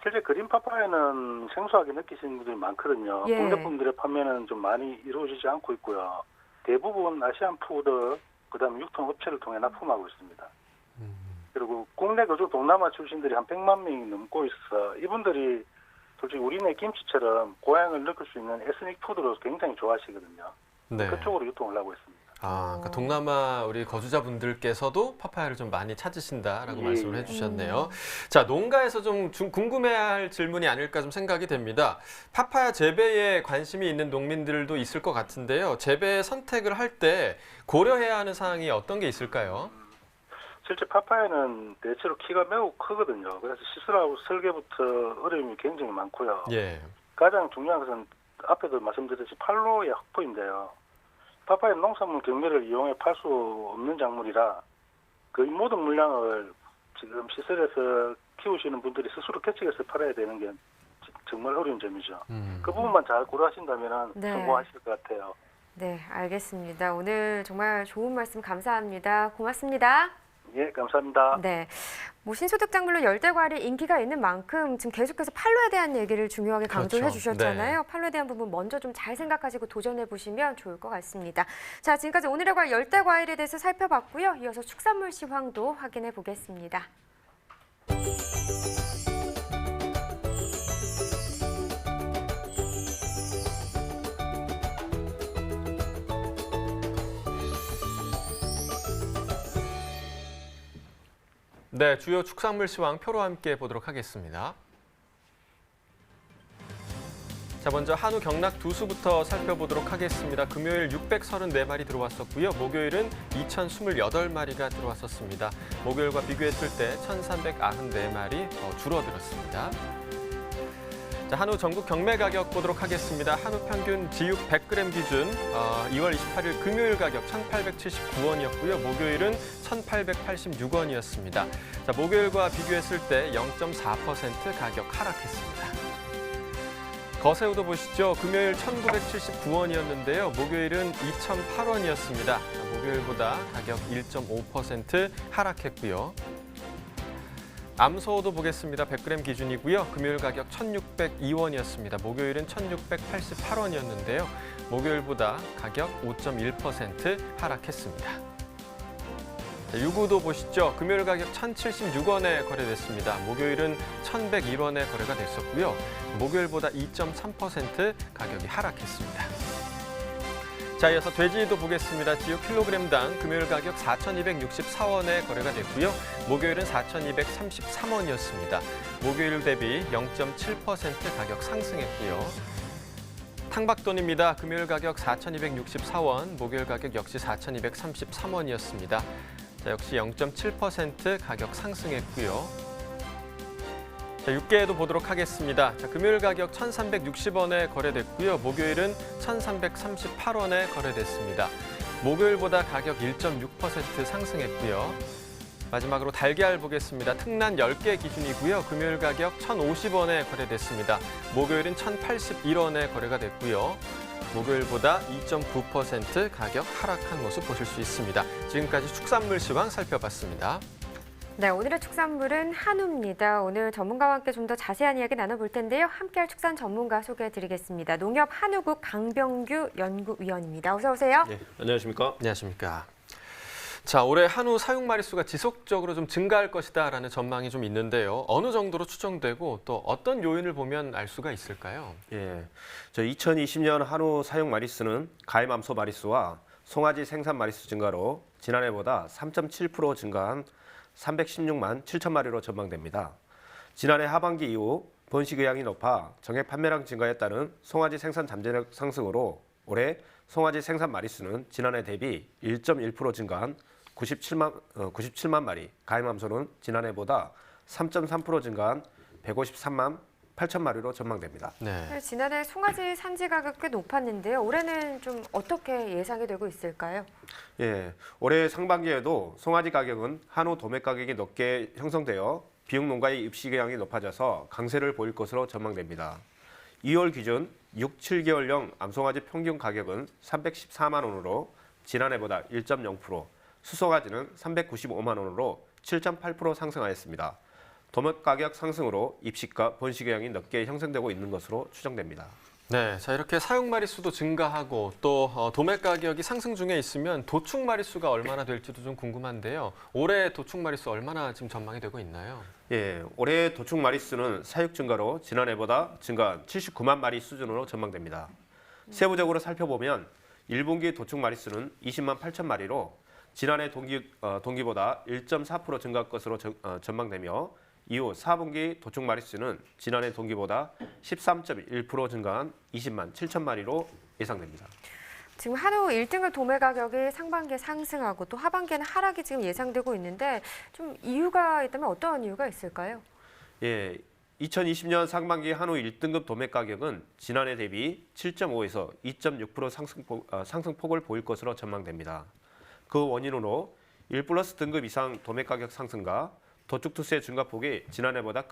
실제 그린 파파야는 생소하게 느끼시는 분들이 많거든요. 예. 국내분들의 판매는 좀 많이 이루어지지 않고 있고요. 대부분 아시안 푸드, 그다음에 유통업체를 통해 납품하고 있습니다. 그리고 국내 거주 동남아 출신들이 한 100만 명이 넘고 있어서 이분들이 솔직히 우리네 김치처럼 고향을 느낄 수 있는 에스닉 푸드로 굉장히 좋아하시거든요. 네. 그쪽으로 유통을 하고 있습니다. 그러니까 동남아 우리 거주자분들께서도 파파야를 좀 많이 찾으신다라고 예, 말씀을 예. 해주셨네요. 자, 농가에서 좀 궁금해할 질문이 아닐까 좀 생각이 됩니다. 파파야 재배에 관심이 있는 농민들도 있을 것 같은데요. 재배 선택을 할 때 고려해야 하는 사항이 어떤 게 있을까요? 실제 파파야는 대체로 키가 매우 크거든요. 그래서 시술하고 설계부터 어려움이 굉장히 많고요. 예. 가장 중요한 것은 앞에도 말씀드렸듯이 판로의 확보인데요. 파파야 농산물 경매를 이용해 팔 수 없는 작물이라 거의 모든 물량을 지금 시설에서 키우시는 분들이 스스로 캐치해서 팔아야 되는 게 정말 어려운 점이죠. 그 부분만 잘 고려하신다면 네. 성공하실 것 같아요. 네, 알겠습니다. 오늘 정말 좋은 말씀 감사합니다. 고맙습니다. 예, 감사합니다. 네, 뭐 신소득 작물로 열대과일이 인기가 있는 만큼 지금 계속해서 팔로에 대한 얘기를 중요하게 강조해 그렇죠. 주셨잖아요. 팔로에 대한 부분 먼저 좀 잘 생각하시고 도전해 보시면 좋을 것 같습니다. 자, 지금까지 오늘의 과일 열대과일에 대해서 살펴봤고요. 이어서 축산물 시황도 확인해 보겠습니다. 네, 주요 축산물 시황 표로 함께 보도록 하겠습니다. 자, 먼저 한우 경락 두수부터 살펴보도록 하겠습니다. 금요일 634마리 들어왔었고요. 목요일은 2028마리가 들어왔었습니다. 목요일과 비교했을 때 1394마리 더 줄어들었습니다. 자, 한우 전국 경매 가격 보도록 하겠습니다. 한우 평균 지육 100g 기준 2월 28일 금요일 가격 1,879원이었고요. 목요일은 1,886원이었습니다. 자, 목요일과 비교했을 때 0.4% 가격 하락했습니다. 거새우도 보시죠. 금요일 1,979원이었는데요. 목요일은 2,008원이었습니다. 목요일보다 가격 1.5% 하락했고요. 암소도 보겠습니다. 100g 기준이고요. 금요일 가격 1,602원이었습니다. 목요일은 1,688원이었는데요. 목요일보다 가격 5.1% 하락했습니다. 자, 유구도 보시죠. 금요일 가격 1,076원에 거래됐습니다. 목요일은 1,101원에 거래가 됐었고요. 목요일보다 2.3% 가격이 하락했습니다. 자, 이어서 돼지도 보겠습니다. 지육 킬로그램당 금요일 가격 4,264원에 거래가 됐고요. 목요일은 4,233원이었습니다. 목요일 대비 0.7% 가격 상승했고요. 탕박돈입니다. 금요일 가격 4,264원, 목요일 가격 역시 4,233원이었습니다. 자, 역시 0.7% 가격 상승했고요. 자, 육개도 보도록 하겠습니다. 자, 금요일 가격 1,360원에 거래됐고요. 목요일은 1,338원에 거래됐습니다. 목요일보다 가격 1.6% 상승했고요. 마지막으로 달걀 보겠습니다. 특란 10개 기준이고요. 금요일 가격 1,050원에 거래됐습니다. 목요일은 1,081원에 거래가 됐고요. 목요일보다 2.9% 가격 하락한 모습 보실 수 있습니다. 지금까지 축산물 시황 살펴봤습니다. 네, 오늘의 축산물은 한우입니다. 오늘 전문가와 함께 좀 더 자세한 이야기 나눠볼 텐데요. 함께할 축산 전문가 소개해드리겠습니다. 농협 한우국 강병규 연구위원입니다. 어서 오세요. 네, 안녕하십니까? 안녕하십니까. 자, 올해 한우 사육 마리수가 지속적으로 좀 증가할 것이다라는 전망이 좀 있는데요. 어느 정도로 추정되고 또 어떤 요인을 보면 알 수가 있을까요? 예, 저 2020년 한우 사육 마리수는 가해맘소 마리수와 송아지 생산 마리수 증가로 지난해보다 3.7% 증가한 316만 7천 마리로 전망됩니다. 지난해 하반기 이후 번식 의향이 높아 정액 판매량 증가에 따른 송아지 생산 잠재력 상승으로 올해 송아지 생산 마리수는 지난해 대비 1.1% 증가한 97만 마리, 가해맘소는 지난해보다 3.3% 증가한 153만 8천 마리로 전망됩니다. 네. 지난해 송아지 산지 가격 꽤 높았는데요. 올해는 좀 어떻게 예상이 되고 있을까요? 예, 올해 상반기에도 송아지 가격은 한우 도매 가격이 높게 형성되어 비육 농가의 입시 의향이 높아져서 강세를 보일 것으로 전망됩니다. 2월 기준 6, 7개월령 암송아지 평균 가격은 314만 원으로 지난해보다 1.0%, 수송아지는 395만 원으로 7.8% 상승하였습니다. 도매 가격 상승으로 입식과 번식 의향이 높게 형성되고 있는 것으로 추정됩니다. 네, 자, 이렇게 사육 마리수도 증가하고 또 도매 가격이 상승 중에 있으면 도축 마리수가 얼마나 될지도 좀 궁금한데요. 올해 도축 마리수 얼마나 지금 전망이 되고 있나요? 예, 올해 도축 마리수는 사육 증가로 지난해보다 증가한 79만 마리 수준으로 전망됩니다. 세부적으로 살펴보면 1분기 도축 마리수는 20만 8천 마리로 지난해 동기보다 1.4% 증가할 것으로 전망되며 이후 4분기 도축 마리수는 지난해 동기보다 13.1% 증가한 20만 7천 마리로 예상됩니다. 지금 한우 1등급 도매 가격이 상반기에 상승하고 또 하반기에는 하락이 지금 예상되고 있는데 좀 이유가 있다면 어떠한 이유가 있을까요? 예, 2020년 상반기 한우 1등급 도매 가격은 지난해 대비 7.5에서 2.6% 상승폭을 보일 것으로 전망됩니다. 그 원인으로 1플러스 등급 이상 도매 가격 상승과 도축투세 증가폭이 지난해보다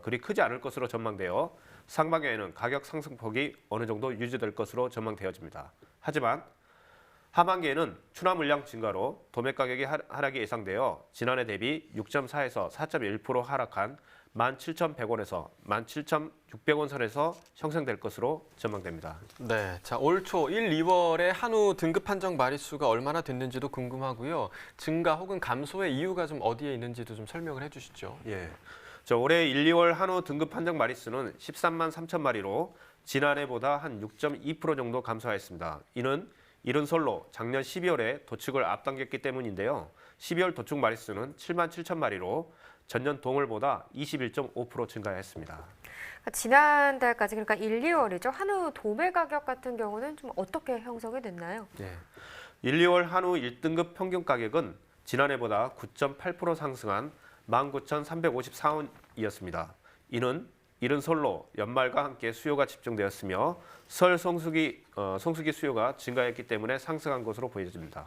그리 크지 않을 것으로 전망되어 상반기에는 가격 상승폭이 어느 정도 유지될 것으로 전망되어집니다. 하지만 하반기에는 추나 물량 증가로 도매 가격이 하락이 예상되어 지난해 대비 6.4에서 4.1% 하락한 17,100원에서 17,600원 선에서 형성될 것으로 전망됩니다. 네, 자, 올 초 1, 2월에 한우 등급 판정 마리수가 얼마나 됐는지도 궁금하고요. 증가 혹은 감소의 이유가 좀 어디에 있는지도 좀 설명을 해주시죠. 예, 올해 1, 2월 한우 등급 판정 마리수는 13만 3천 마리로 지난해보다 한 6.2% 정도 감소하였습니다. 이른 솔로 작년 12월에 도축을 앞당겼기 때문인데요. 12월 도축 마리수는 7만 7천 마리로 전년 동월보다 21.5% 증가했습니다. 지난달까지 그러니까 1, 2월이죠. 한우 도매 가격 같은 경우는 좀 어떻게 형성이 됐나요? 네. 1, 2월 한우 1등급 평균 가격은 지난해보다 9.8% 상승한 19,354원이었습니다. 이는 이른 설로 연말과 함께 수요가 집중되었으며 설 성수기 수요가 증가했기 때문에 상승한 것으로 보여집니다.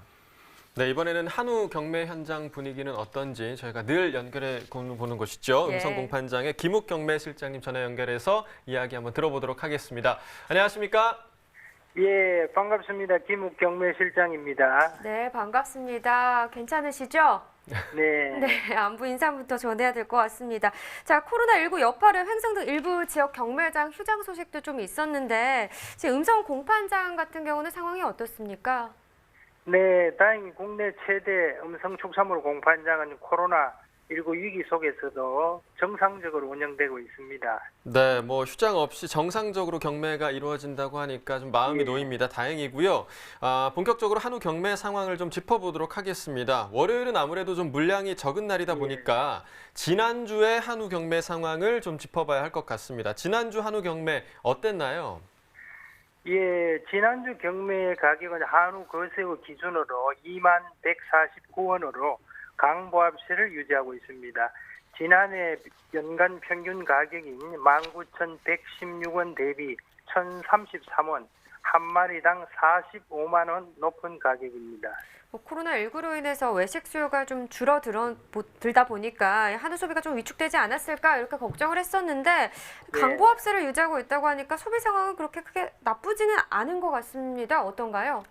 네, 이번에는 한우 경매 현장 분위기는 어떤지 저희가 늘 연결해 보는 곳이죠. 예. 음성공판장의 김욱 경매실장님 전화 연결해서 이야기 한번 들어보도록 하겠습니다. 안녕하십니까? 예, 반갑습니다. 김욱 경매실장입니다. 네, 반갑습니다. 괜찮으시죠? 네. 네, 안부 인사부터 전해야 될 것 같습니다. 자, 코로나19 여파로 횡성 등 일부 지역 경매장 휴장 소식도 좀 있었는데 지금 음성 공판장 같은 경우는 상황이 어떻습니까? 네, 다행히 국내 최대 음성 축산물 공판장은 코로나19 위기 속에서도 정상적으로 운영되고 있습니다. 네, 뭐 휴장 없이 정상적으로 경매가 이루어진다고 하니까 좀 마음이 예. 놓입니다. 다행이고요. 본격적으로 한우 경매 상황을 좀 짚어보도록 하겠습니다. 월요일은 아무래도 좀 물량이 적은 날이다 보니까 지난주의 한우 경매 상황을 좀 짚어봐야 할 것 같습니다. 지난주 한우 경매 어땠나요? 예, 지난주 경매 가격은 한우 거세어 기준으로 2만 149원으로 강보합세를 유지하고 있습니다. 지난해 연간 평균 가격인 19,116원 대비 1,033원, 한 마리당 45만 원 높은 가격입니다. 코로나19로 인해서 외식 수요가 좀 줄어들다 보니까 한우 소비가 좀 위축되지 않았을까 이렇게 걱정을 했었는데 강보합세를 유지하고 있다고 하니까 소비 상황은 그렇게 크게 나쁘지는 않은 것 같습니다. 어떤가요?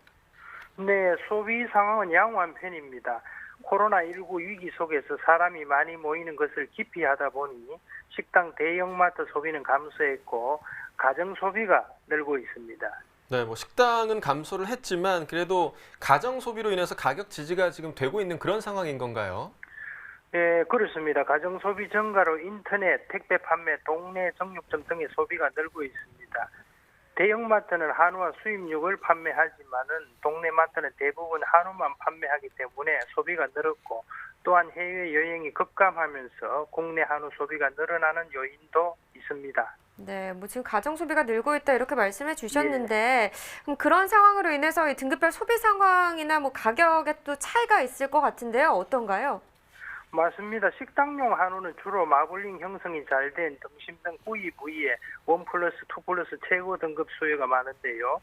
네, 소비 상황은 양호한 편입니다. 코로나19 위기 속에서 사람이 많이 모이는 것을 기피하다 보니 식당 대형마트 소비는 감소했고 가정 소비가 늘고 있습니다. 네, 뭐 식당은 감소를 했지만 그래도 가정 소비로 인해서 가격 지지가 지금 되고 있는 그런 상황인 건가요? 예, 그렇습니다. 가정 소비 증가로 인터넷, 택배 판매, 동네 정육점 등의 소비가 늘고 있습니다. 대형마트는 한우와 수입육을 판매하지만은 동네 마트는 대부분 한우만 판매하기 때문에 소비가 늘었고 또한 해외 여행이 급감하면서 국내 한우 소비가 늘어나는 요인도 있습니다. 네, 뭐 지금 가정 소비가 늘고 있다 이렇게 말씀해 주셨는데 그럼 그런 상황으로 인해서 이 등급별 소비 상황이나 뭐 가격에 또 차이가 있을 것 같은데요. 어떤가요? 맞습니다. 식당용 한우는 주로 마블링 형성이 잘 된 등심 등 부위 부위에 1+2+ 최고 등급 수요가 많은데요.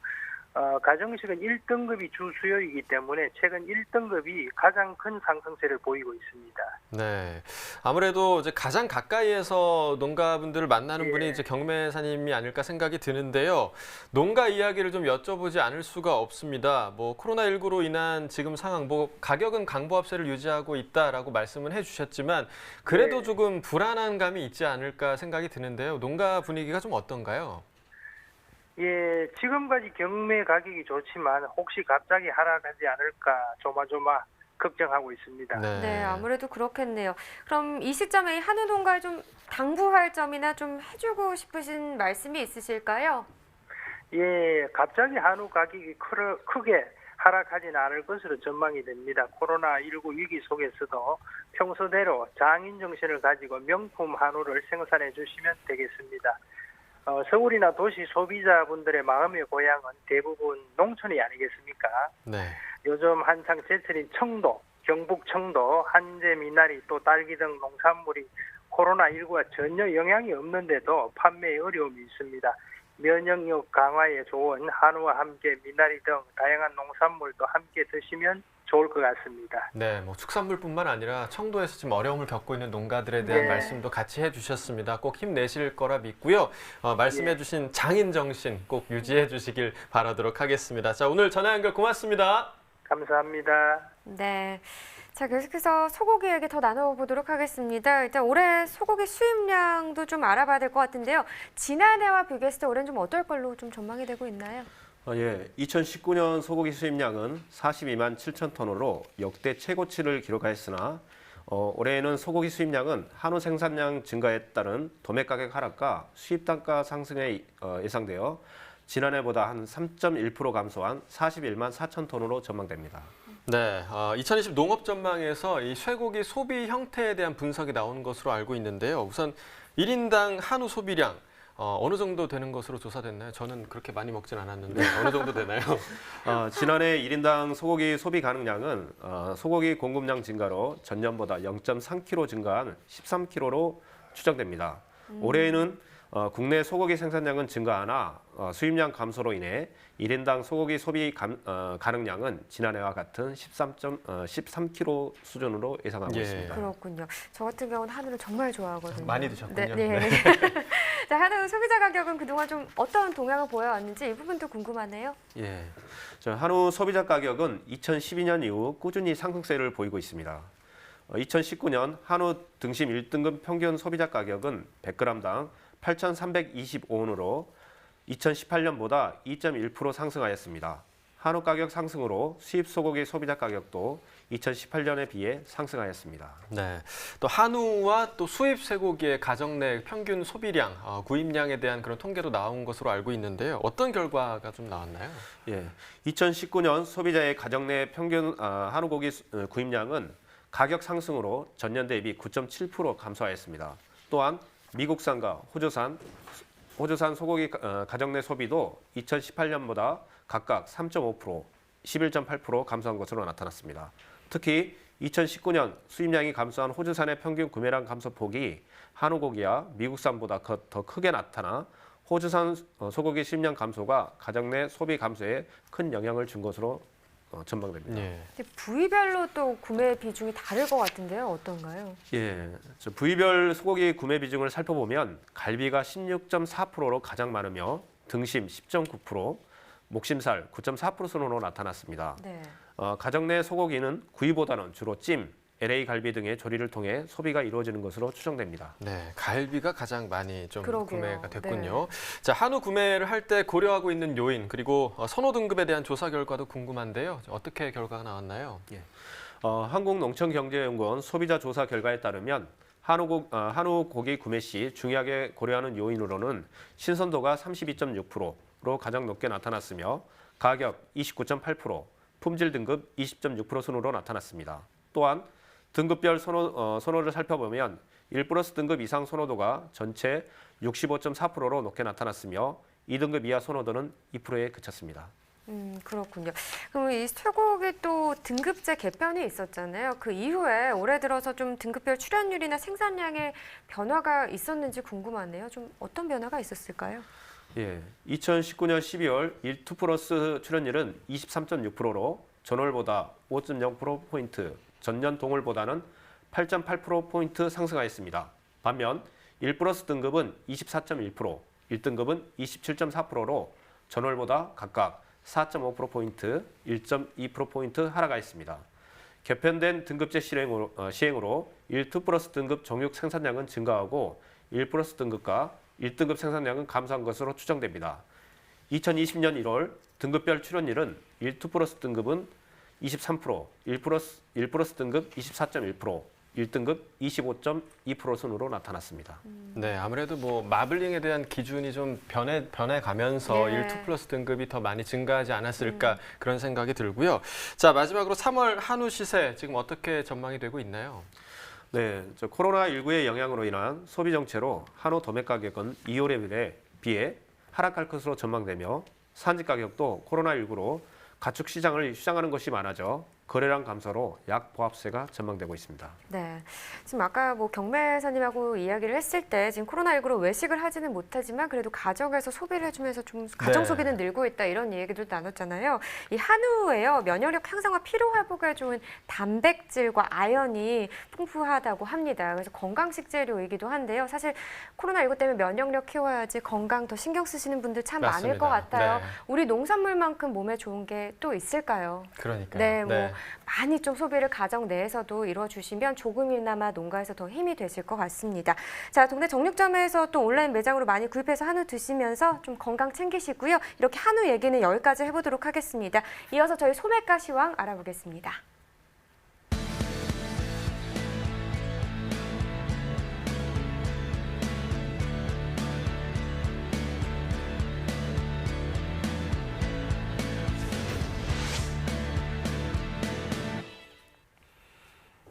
가정식은 1등급이 주 수요이기 때문에 최근 1등급이 가장 큰 상승세를 보이고 있습니다. 네, 아무래도 이제 가장 가까이에서 농가분들을 만나는 분이 이제 경매사님이 아닐까 생각이 드는데요. 농가 이야기를 좀 여쭤보지 않을 수가 없습니다. 뭐 코로나19로 인한 지금 상황, 뭐 가격은 강보합세를 유지하고 있다라고 말씀은 해주셨지만 그래도 조금 불안한 감이 있지 않을까 생각이 드는데요. 농가 분위기가 좀 어떤가요? 예, 지금까지 경매 가격이 좋지만 혹시 갑자기 하락하지 않을까 조마조마 걱정하고 있습니다. 네, 아무래도 그렇겠네요. 그럼 이 시점에 이 한우 농가에 좀 당부할 점이나 좀 해주고 싶으신 말씀이 있으실까요? 예, 갑자기 한우 가격이 크게 하락하지는 않을 것으로 전망이 됩니다. 코로나19 위기 속에서도 평소대로 장인 정신을 가지고 명품 한우를 생산해 주시면 되겠습니다. 서울이나 도시 소비자분들의 마음의 고향은 대부분 농촌이 아니겠습니까? 네. 요즘 한창 제철인 청도, 경북 청도, 한제, 미나리, 또 딸기 등 농산물이 코로나19가 전혀 영향이 없는데도 판매에 어려움이 있습니다. 면역력 강화에 좋은 한우와 함께 미나리 등 다양한 농산물도 함께 드시면 좋을 것 같습니다. 네, 뭐 축산물뿐만 아니라 청도에서 지금 어려움을 겪고 있는 농가들에 대한 네. 말씀도 같이 해주셨습니다. 꼭 힘내실 거라 믿고요. 말씀해주신 장인 정신 꼭 유지해 주시길 바라도록 하겠습니다. 자, 오늘 전화 연결 고맙습니다. 감사합니다. 네. 자, 계속해서 소고기 얘기 더 나눠보도록 하겠습니다. 일단 올해 소고기 수입량도 좀 알아봐야 될 것 같은데요. 지난해와 비교했을 때 올해는 좀 어떨 걸로 좀 전망이 되고 있나요? 예, 2019년 소고기 수입량은 42만 7천 톤으로 역대 최고치를 기록하였으나 올해에는 소고기 수입량은 한우 생산량 증가에 따른 도매 가격 하락과 수입 단가 상승에 예상되어 지난해보다 한 3.1% 감소한 41만 4천 톤으로 전망됩니다. 네, 2020 농업 전망에서 이 쇠고기 소비 형태에 대한 분석이 나오는 것으로 알고 있는데요. 우선 1인당 한우 소비량 어느 정도 되는 것으로 조사됐나요? 저는 그렇게 많이 먹진 않았는데 어느 정도 되나요? 지난해 1인당 소고기 소비 가능량은 소고기 공급량 증가로 전년보다 0.3kg 증가한 13kg로 추정됩니다. 올해에는 국내 소고기 생산량은 증가하나 수입량 감소로 인해 1인당 소고기 소비 가능량은 지난해와 같은 13kg 수준으로 예상하고 예. 있습니다. 그렇군요. 저 같은 경우는 한우를 정말 좋아하거든요. 많이 드셨군요. 네. 네. 자, 한우 소비자 가격은 그동안 좀 어떤 동향을 보여왔는지 이 부분도 궁금하네요. 예, 한우 소비자 가격은 2012년 이후 꾸준히 상승세를 보이고 있습니다. 2019년 한우 등심 1등급 평균 소비자 가격은 100g당 8,325원으로 2018년보다 2.1% 상승하였습니다. 한우 가격 상승으로 수입 소고기 소비자 가격도 2018년에 비해 상승하였습니다. 네, 또 한우와 또 수입 쇠고기의 가정 내 평균 소비량, 구입량에 대한 그런 통계도 나온 것으로 알고 있는데요. 어떤 결과가 좀 나왔나요? 예, 2019년 소비자의 가정 내 평균 한우 고기 구입량은 가격 상승으로 전년 대비 9.7% 감소하였습니다. 또한 미국산과 호주산 소고기 가정 내 소비도 2018년보다 각각 3.5%, 11.8% 감소한 것으로 나타났습니다. 특히 2019년 수입량이 감소한 호주산의 평균 구매량 감소폭이 한우고기와 미국산보다 더 크게 나타나 호주산 소고기 수입량 감소가 가정 내 소비 감소에 큰 영향을 준 것으로 전망됩니다. 예. 부위별로 또 구매 비중이 다를 것 같은데요. 어떤가요? 예, 부위별 소고기 구매 비중을 살펴보면 갈비가 16.4%로 가장 많으며 등심 10.9%, 목심살 9.4% 순으로 나타났습니다. 네. 가정 내 소고기는 구이보다는 주로 찜, LA 갈비 등의 조리를 통해 소비가 이루어지는 것으로 추정됩니다. 네, 갈비가 가장 많이 좀 그러게요. 구매가 됐군요. 자, 한우 구매를 할 때 고려하고 있는 요인 그리고 선호 등급에 대한 조사 결과도 궁금한데요. 어떻게 결과가 나왔나요? 예. 한국농촌경제연구원 소비자 조사 결과에 따르면 한우 고기 구매 시 중요하게 고려하는 요인으로는 신선도가 32.6%로 가장 높게 나타났으며 가격 29.8%, 품질 등급 20.6% 순으로 나타났습니다. 또한 등급별 선호를 살펴보면 1+ 등급 이상 선호도가 전체 65.4%로 높게 나타났으며 2등급 이하 선호도는 2%에 그쳤습니다. 그렇군요. 그럼 이 쇠고기 또 등급제 개편이 있었잖아요. 그 이후에 올해 들어서 좀 등급별 출현율이나 생산량의 변화가 있었는지 궁금하네요. 좀 어떤 변화가 있었을까요? 예, 2019년 12월 1-2+ 출현율은 23.6%로 전월보다 5.0%포인트, 전년 동월보다는 8.8%포인트 상승하였습니다. 반면 1+ 등급은 24.1%, 1등급은 27.4%로 전월보다 각각 4.5%포인트, 1.2%포인트 하락하였습니다. 개편된 등급제 시행으로 1-2+ 등급 정육 생산량은 증가하고 1+ 등급과 1등급 생산량은 감소한 것으로 추정됩니다. 2020년 1월 등급별 출현율은 1-2+ 등급은 23%, 1+ 등급 24.1%, 1등급 25.2% 순으로 나타났습니다. 네, 아무래도 뭐 마블링에 대한 기준이 좀 변해가면서 네. 1-2+ 등급이 더 많이 증가하지 않았을까 그런 생각이 들고요. 자, 마지막으로 3월 한우 시세 지금 어떻게 전망이 되고 있나요? 네, 코로나19의 영향으로 인한 소비 정체로 한우 도매 가격은 2월에 비해 비해 하락할 것으로 전망되며 산지 가격도 코로나19로 가축 시장을 휴장하는 것이 많아져 거래량 감소로 약 보합세가 전망되고 있습니다. 네, 지금 아까 뭐 경매사님하고 이야기를 했을 때 지금 코로나19로 외식을 하지는 못하지만 그래도 가정에서 소비를 해주면서 좀 가정 네. 소비는 늘고 있다 이런 얘기도 나눴잖아요. 이 한우에요 면역력 향상과 피로 회복에 좋은 단백질과 아연이 풍부하다고 합니다. 그래서 건강식 재료이기도 한데요. 사실 코로나19 때문에 면역력 키워야지 건강 더 신경 쓰시는 분들 참 많을 것 맞습니다. 같아요. 네. 우리 농산물만큼 몸에 좋은 게 또 있을까요? 그러니까요. 네, 뭐 많이 좀 소비를 가정 내에서도 이루어주시면 조금이나마 농가에서 더 힘이 되실 것 같습니다. 자, 동네 정육점에서 또 온라인 매장으로 많이 구입해서 한우 드시면서 좀 건강 챙기시고요. 이렇게 한우 얘기는 여기까지 해보도록 하겠습니다. 이어서 저희 소매가 시황 알아보겠습니다.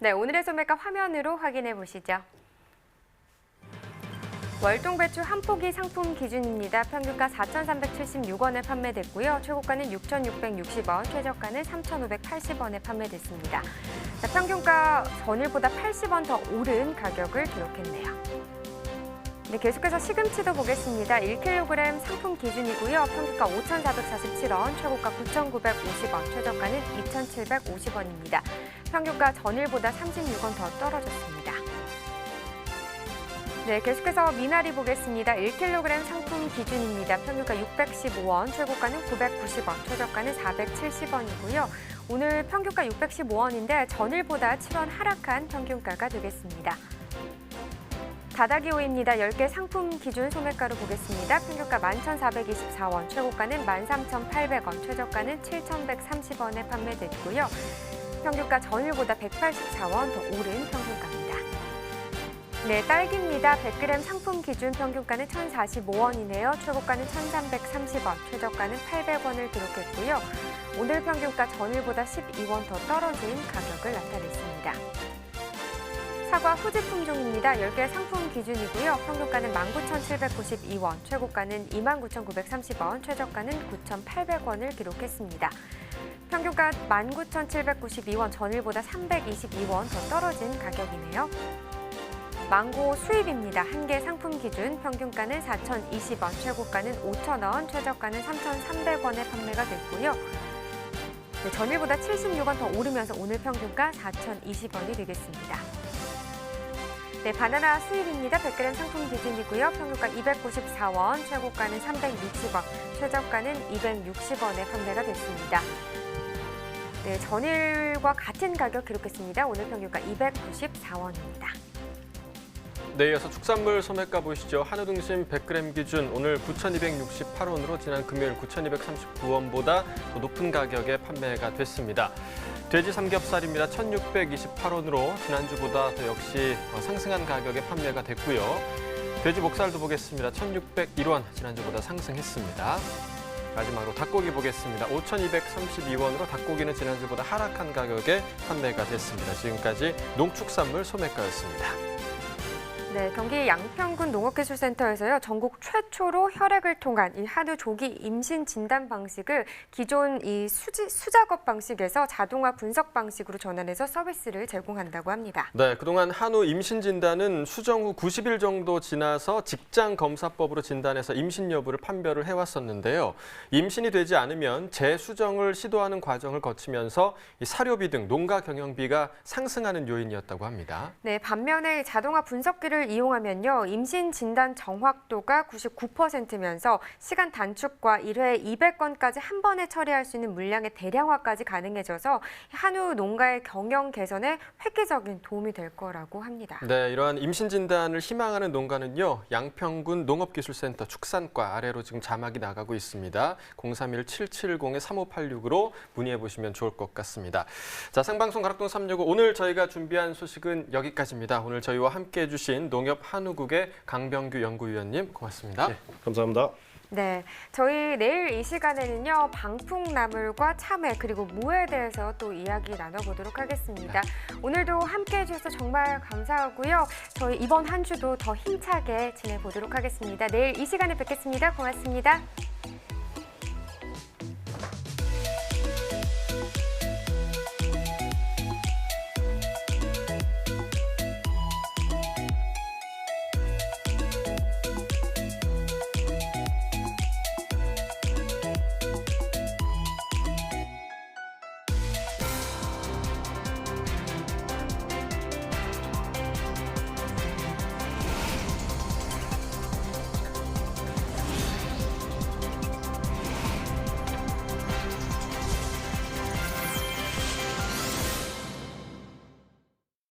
네, 오늘의 소매가 화면으로 확인해 보시죠. 월동 배추 한 포기 상품 기준입니다. 평균가 4,376원에 판매됐고요. 최고가는 6,660원, 최저가는 3,580원에 판매됐습니다. 자, 평균가 전일보다 80원 더 오른 가격을 기록했네요. 네, 계속해서 시금치도 보겠습니다. 1kg 상품 기준이고요. 평균가 5,447원, 최고가 9,950원, 최저가는 2,750원입니다. 평균가 전일보다 36원 더 떨어졌습니다. 네, 계속해서 미나리 보겠습니다. 1kg 상품 기준입니다. 평균가 615원, 최고가는 990원, 최저가는 470원이고요. 오늘 평균가 615원인데 전일보다 7원 하락한 평균가가 되겠습니다. 다다기 오이입니다. 10개 상품 기준 소매가로 보겠습니다. 평균가 11,424원, 최고가는 13,800원, 최저가는 7,130원에 판매됐고요. 평균가 전일보다 184원 더 오른 평균가입니다. 네, 딸기입니다. 100g 상품 기준 평균가는 1,045원이네요. 최고가는 1,330원, 최저가는 800원을 기록했고요. 오늘 평균가 전일보다 12원 더 떨어진 가격을 나타냈습니다. 사과 후지 품종입니다. 10개 상품 기준이고요. 평균가는 19,792원, 최고가는 29,930원, 최저가는 9,800원을 기록했습니다. 평균가 19,792원, 전일보다 322원 더 떨어진 가격이네요. 망고 수입입니다. 한 개 상품 기준 평균가는 4,020원, 최고가는 5,000원, 최저가는 3,300원에 판매가 됐고요. 네, 전일보다 76원 더 오르면서 오늘 평균가 4,020원이 되겠습니다. 네, 바나나 수입입니다. 100g 상품 기준이고요. 평균가 294원, 최고가는 360원, 최저가는 260원에 판매가 됐습니다. 네, 전일과 같은 가격 기록했습니다. 오늘 평균가 294원입니다. 네, 이어서 축산물 소매가 보시죠. 한우 등심 100g 기준 오늘 9,268원으로 지난 금요일 9,239원보다 더 높은 가격에 판매가 됐습니다. 돼지 삼겹살입니다. 1,628원으로 지난주보다 더 역시 상승한 가격에 판매가 됐고요. 돼지 목살도 보겠습니다. 1,601원, 지난주보다 상승했습니다. 마지막으로 닭고기 보겠습니다. 5,232원으로 닭고기는 지난주보다 하락한 가격에 판매가 됐습니다. 지금까지 농축산물 소매가였습니다. 네, 경기 양평군 농업기술센터에서요, 전국 최초로 혈액을 통한 이 한우 조기 임신 진단 방식을 기존 이 수작업 방식에서 자동화 분석 방식으로 전환해서 서비스를 제공한다고 합니다. 네, 그동안 한우 임신 진단은 수정 후 90일 정도 지나서 직장 검사법으로 진단해서 임신 여부를 판별을 해왔었는데요. 임신이 되지 않으면 재수정을 시도하는 과정을 거치면서 이 사료비 등 농가 경영비가 상승하는 요인이었다고 합니다. 네, 반면에 자동화 분석기를 이용하면요, 임신 진단 정확도가 99%면서 시간 단축과 1회에 200건까지 한 번에 처리할 수 있는 물량의 대량화까지 가능해져서 한우 농가의 경영 개선에 획기적인 도움이 될 거라고 합니다. 네, 이러한 임신 진단을 희망하는 농가는요, 양평군 농업기술센터 축산과 아래로 지금 자막이 나가고 있습니다. 031-770-3586으로 문의해 보시면 좋을 것 같습니다. 자, 생방송 가락동 365 오늘 저희가 준비한 소식은 여기까지입니다. 오늘 저희와 함께해 주신 농협 한우국의 강병규 연구위원님 고맙습니다. 네, 감사합니다. 네, 저희 내일 이 시간에는요, 방풍나물과 참외 그리고 무에 대해서 또 이야기 나눠보도록 하겠습니다. 오늘도 함께해 주셔서 정말 감사하고요. 저희 이번 한 주도 더 힘차게 지내보도록 하겠습니다. 내일 이 시간에 뵙겠습니다. 고맙습니다.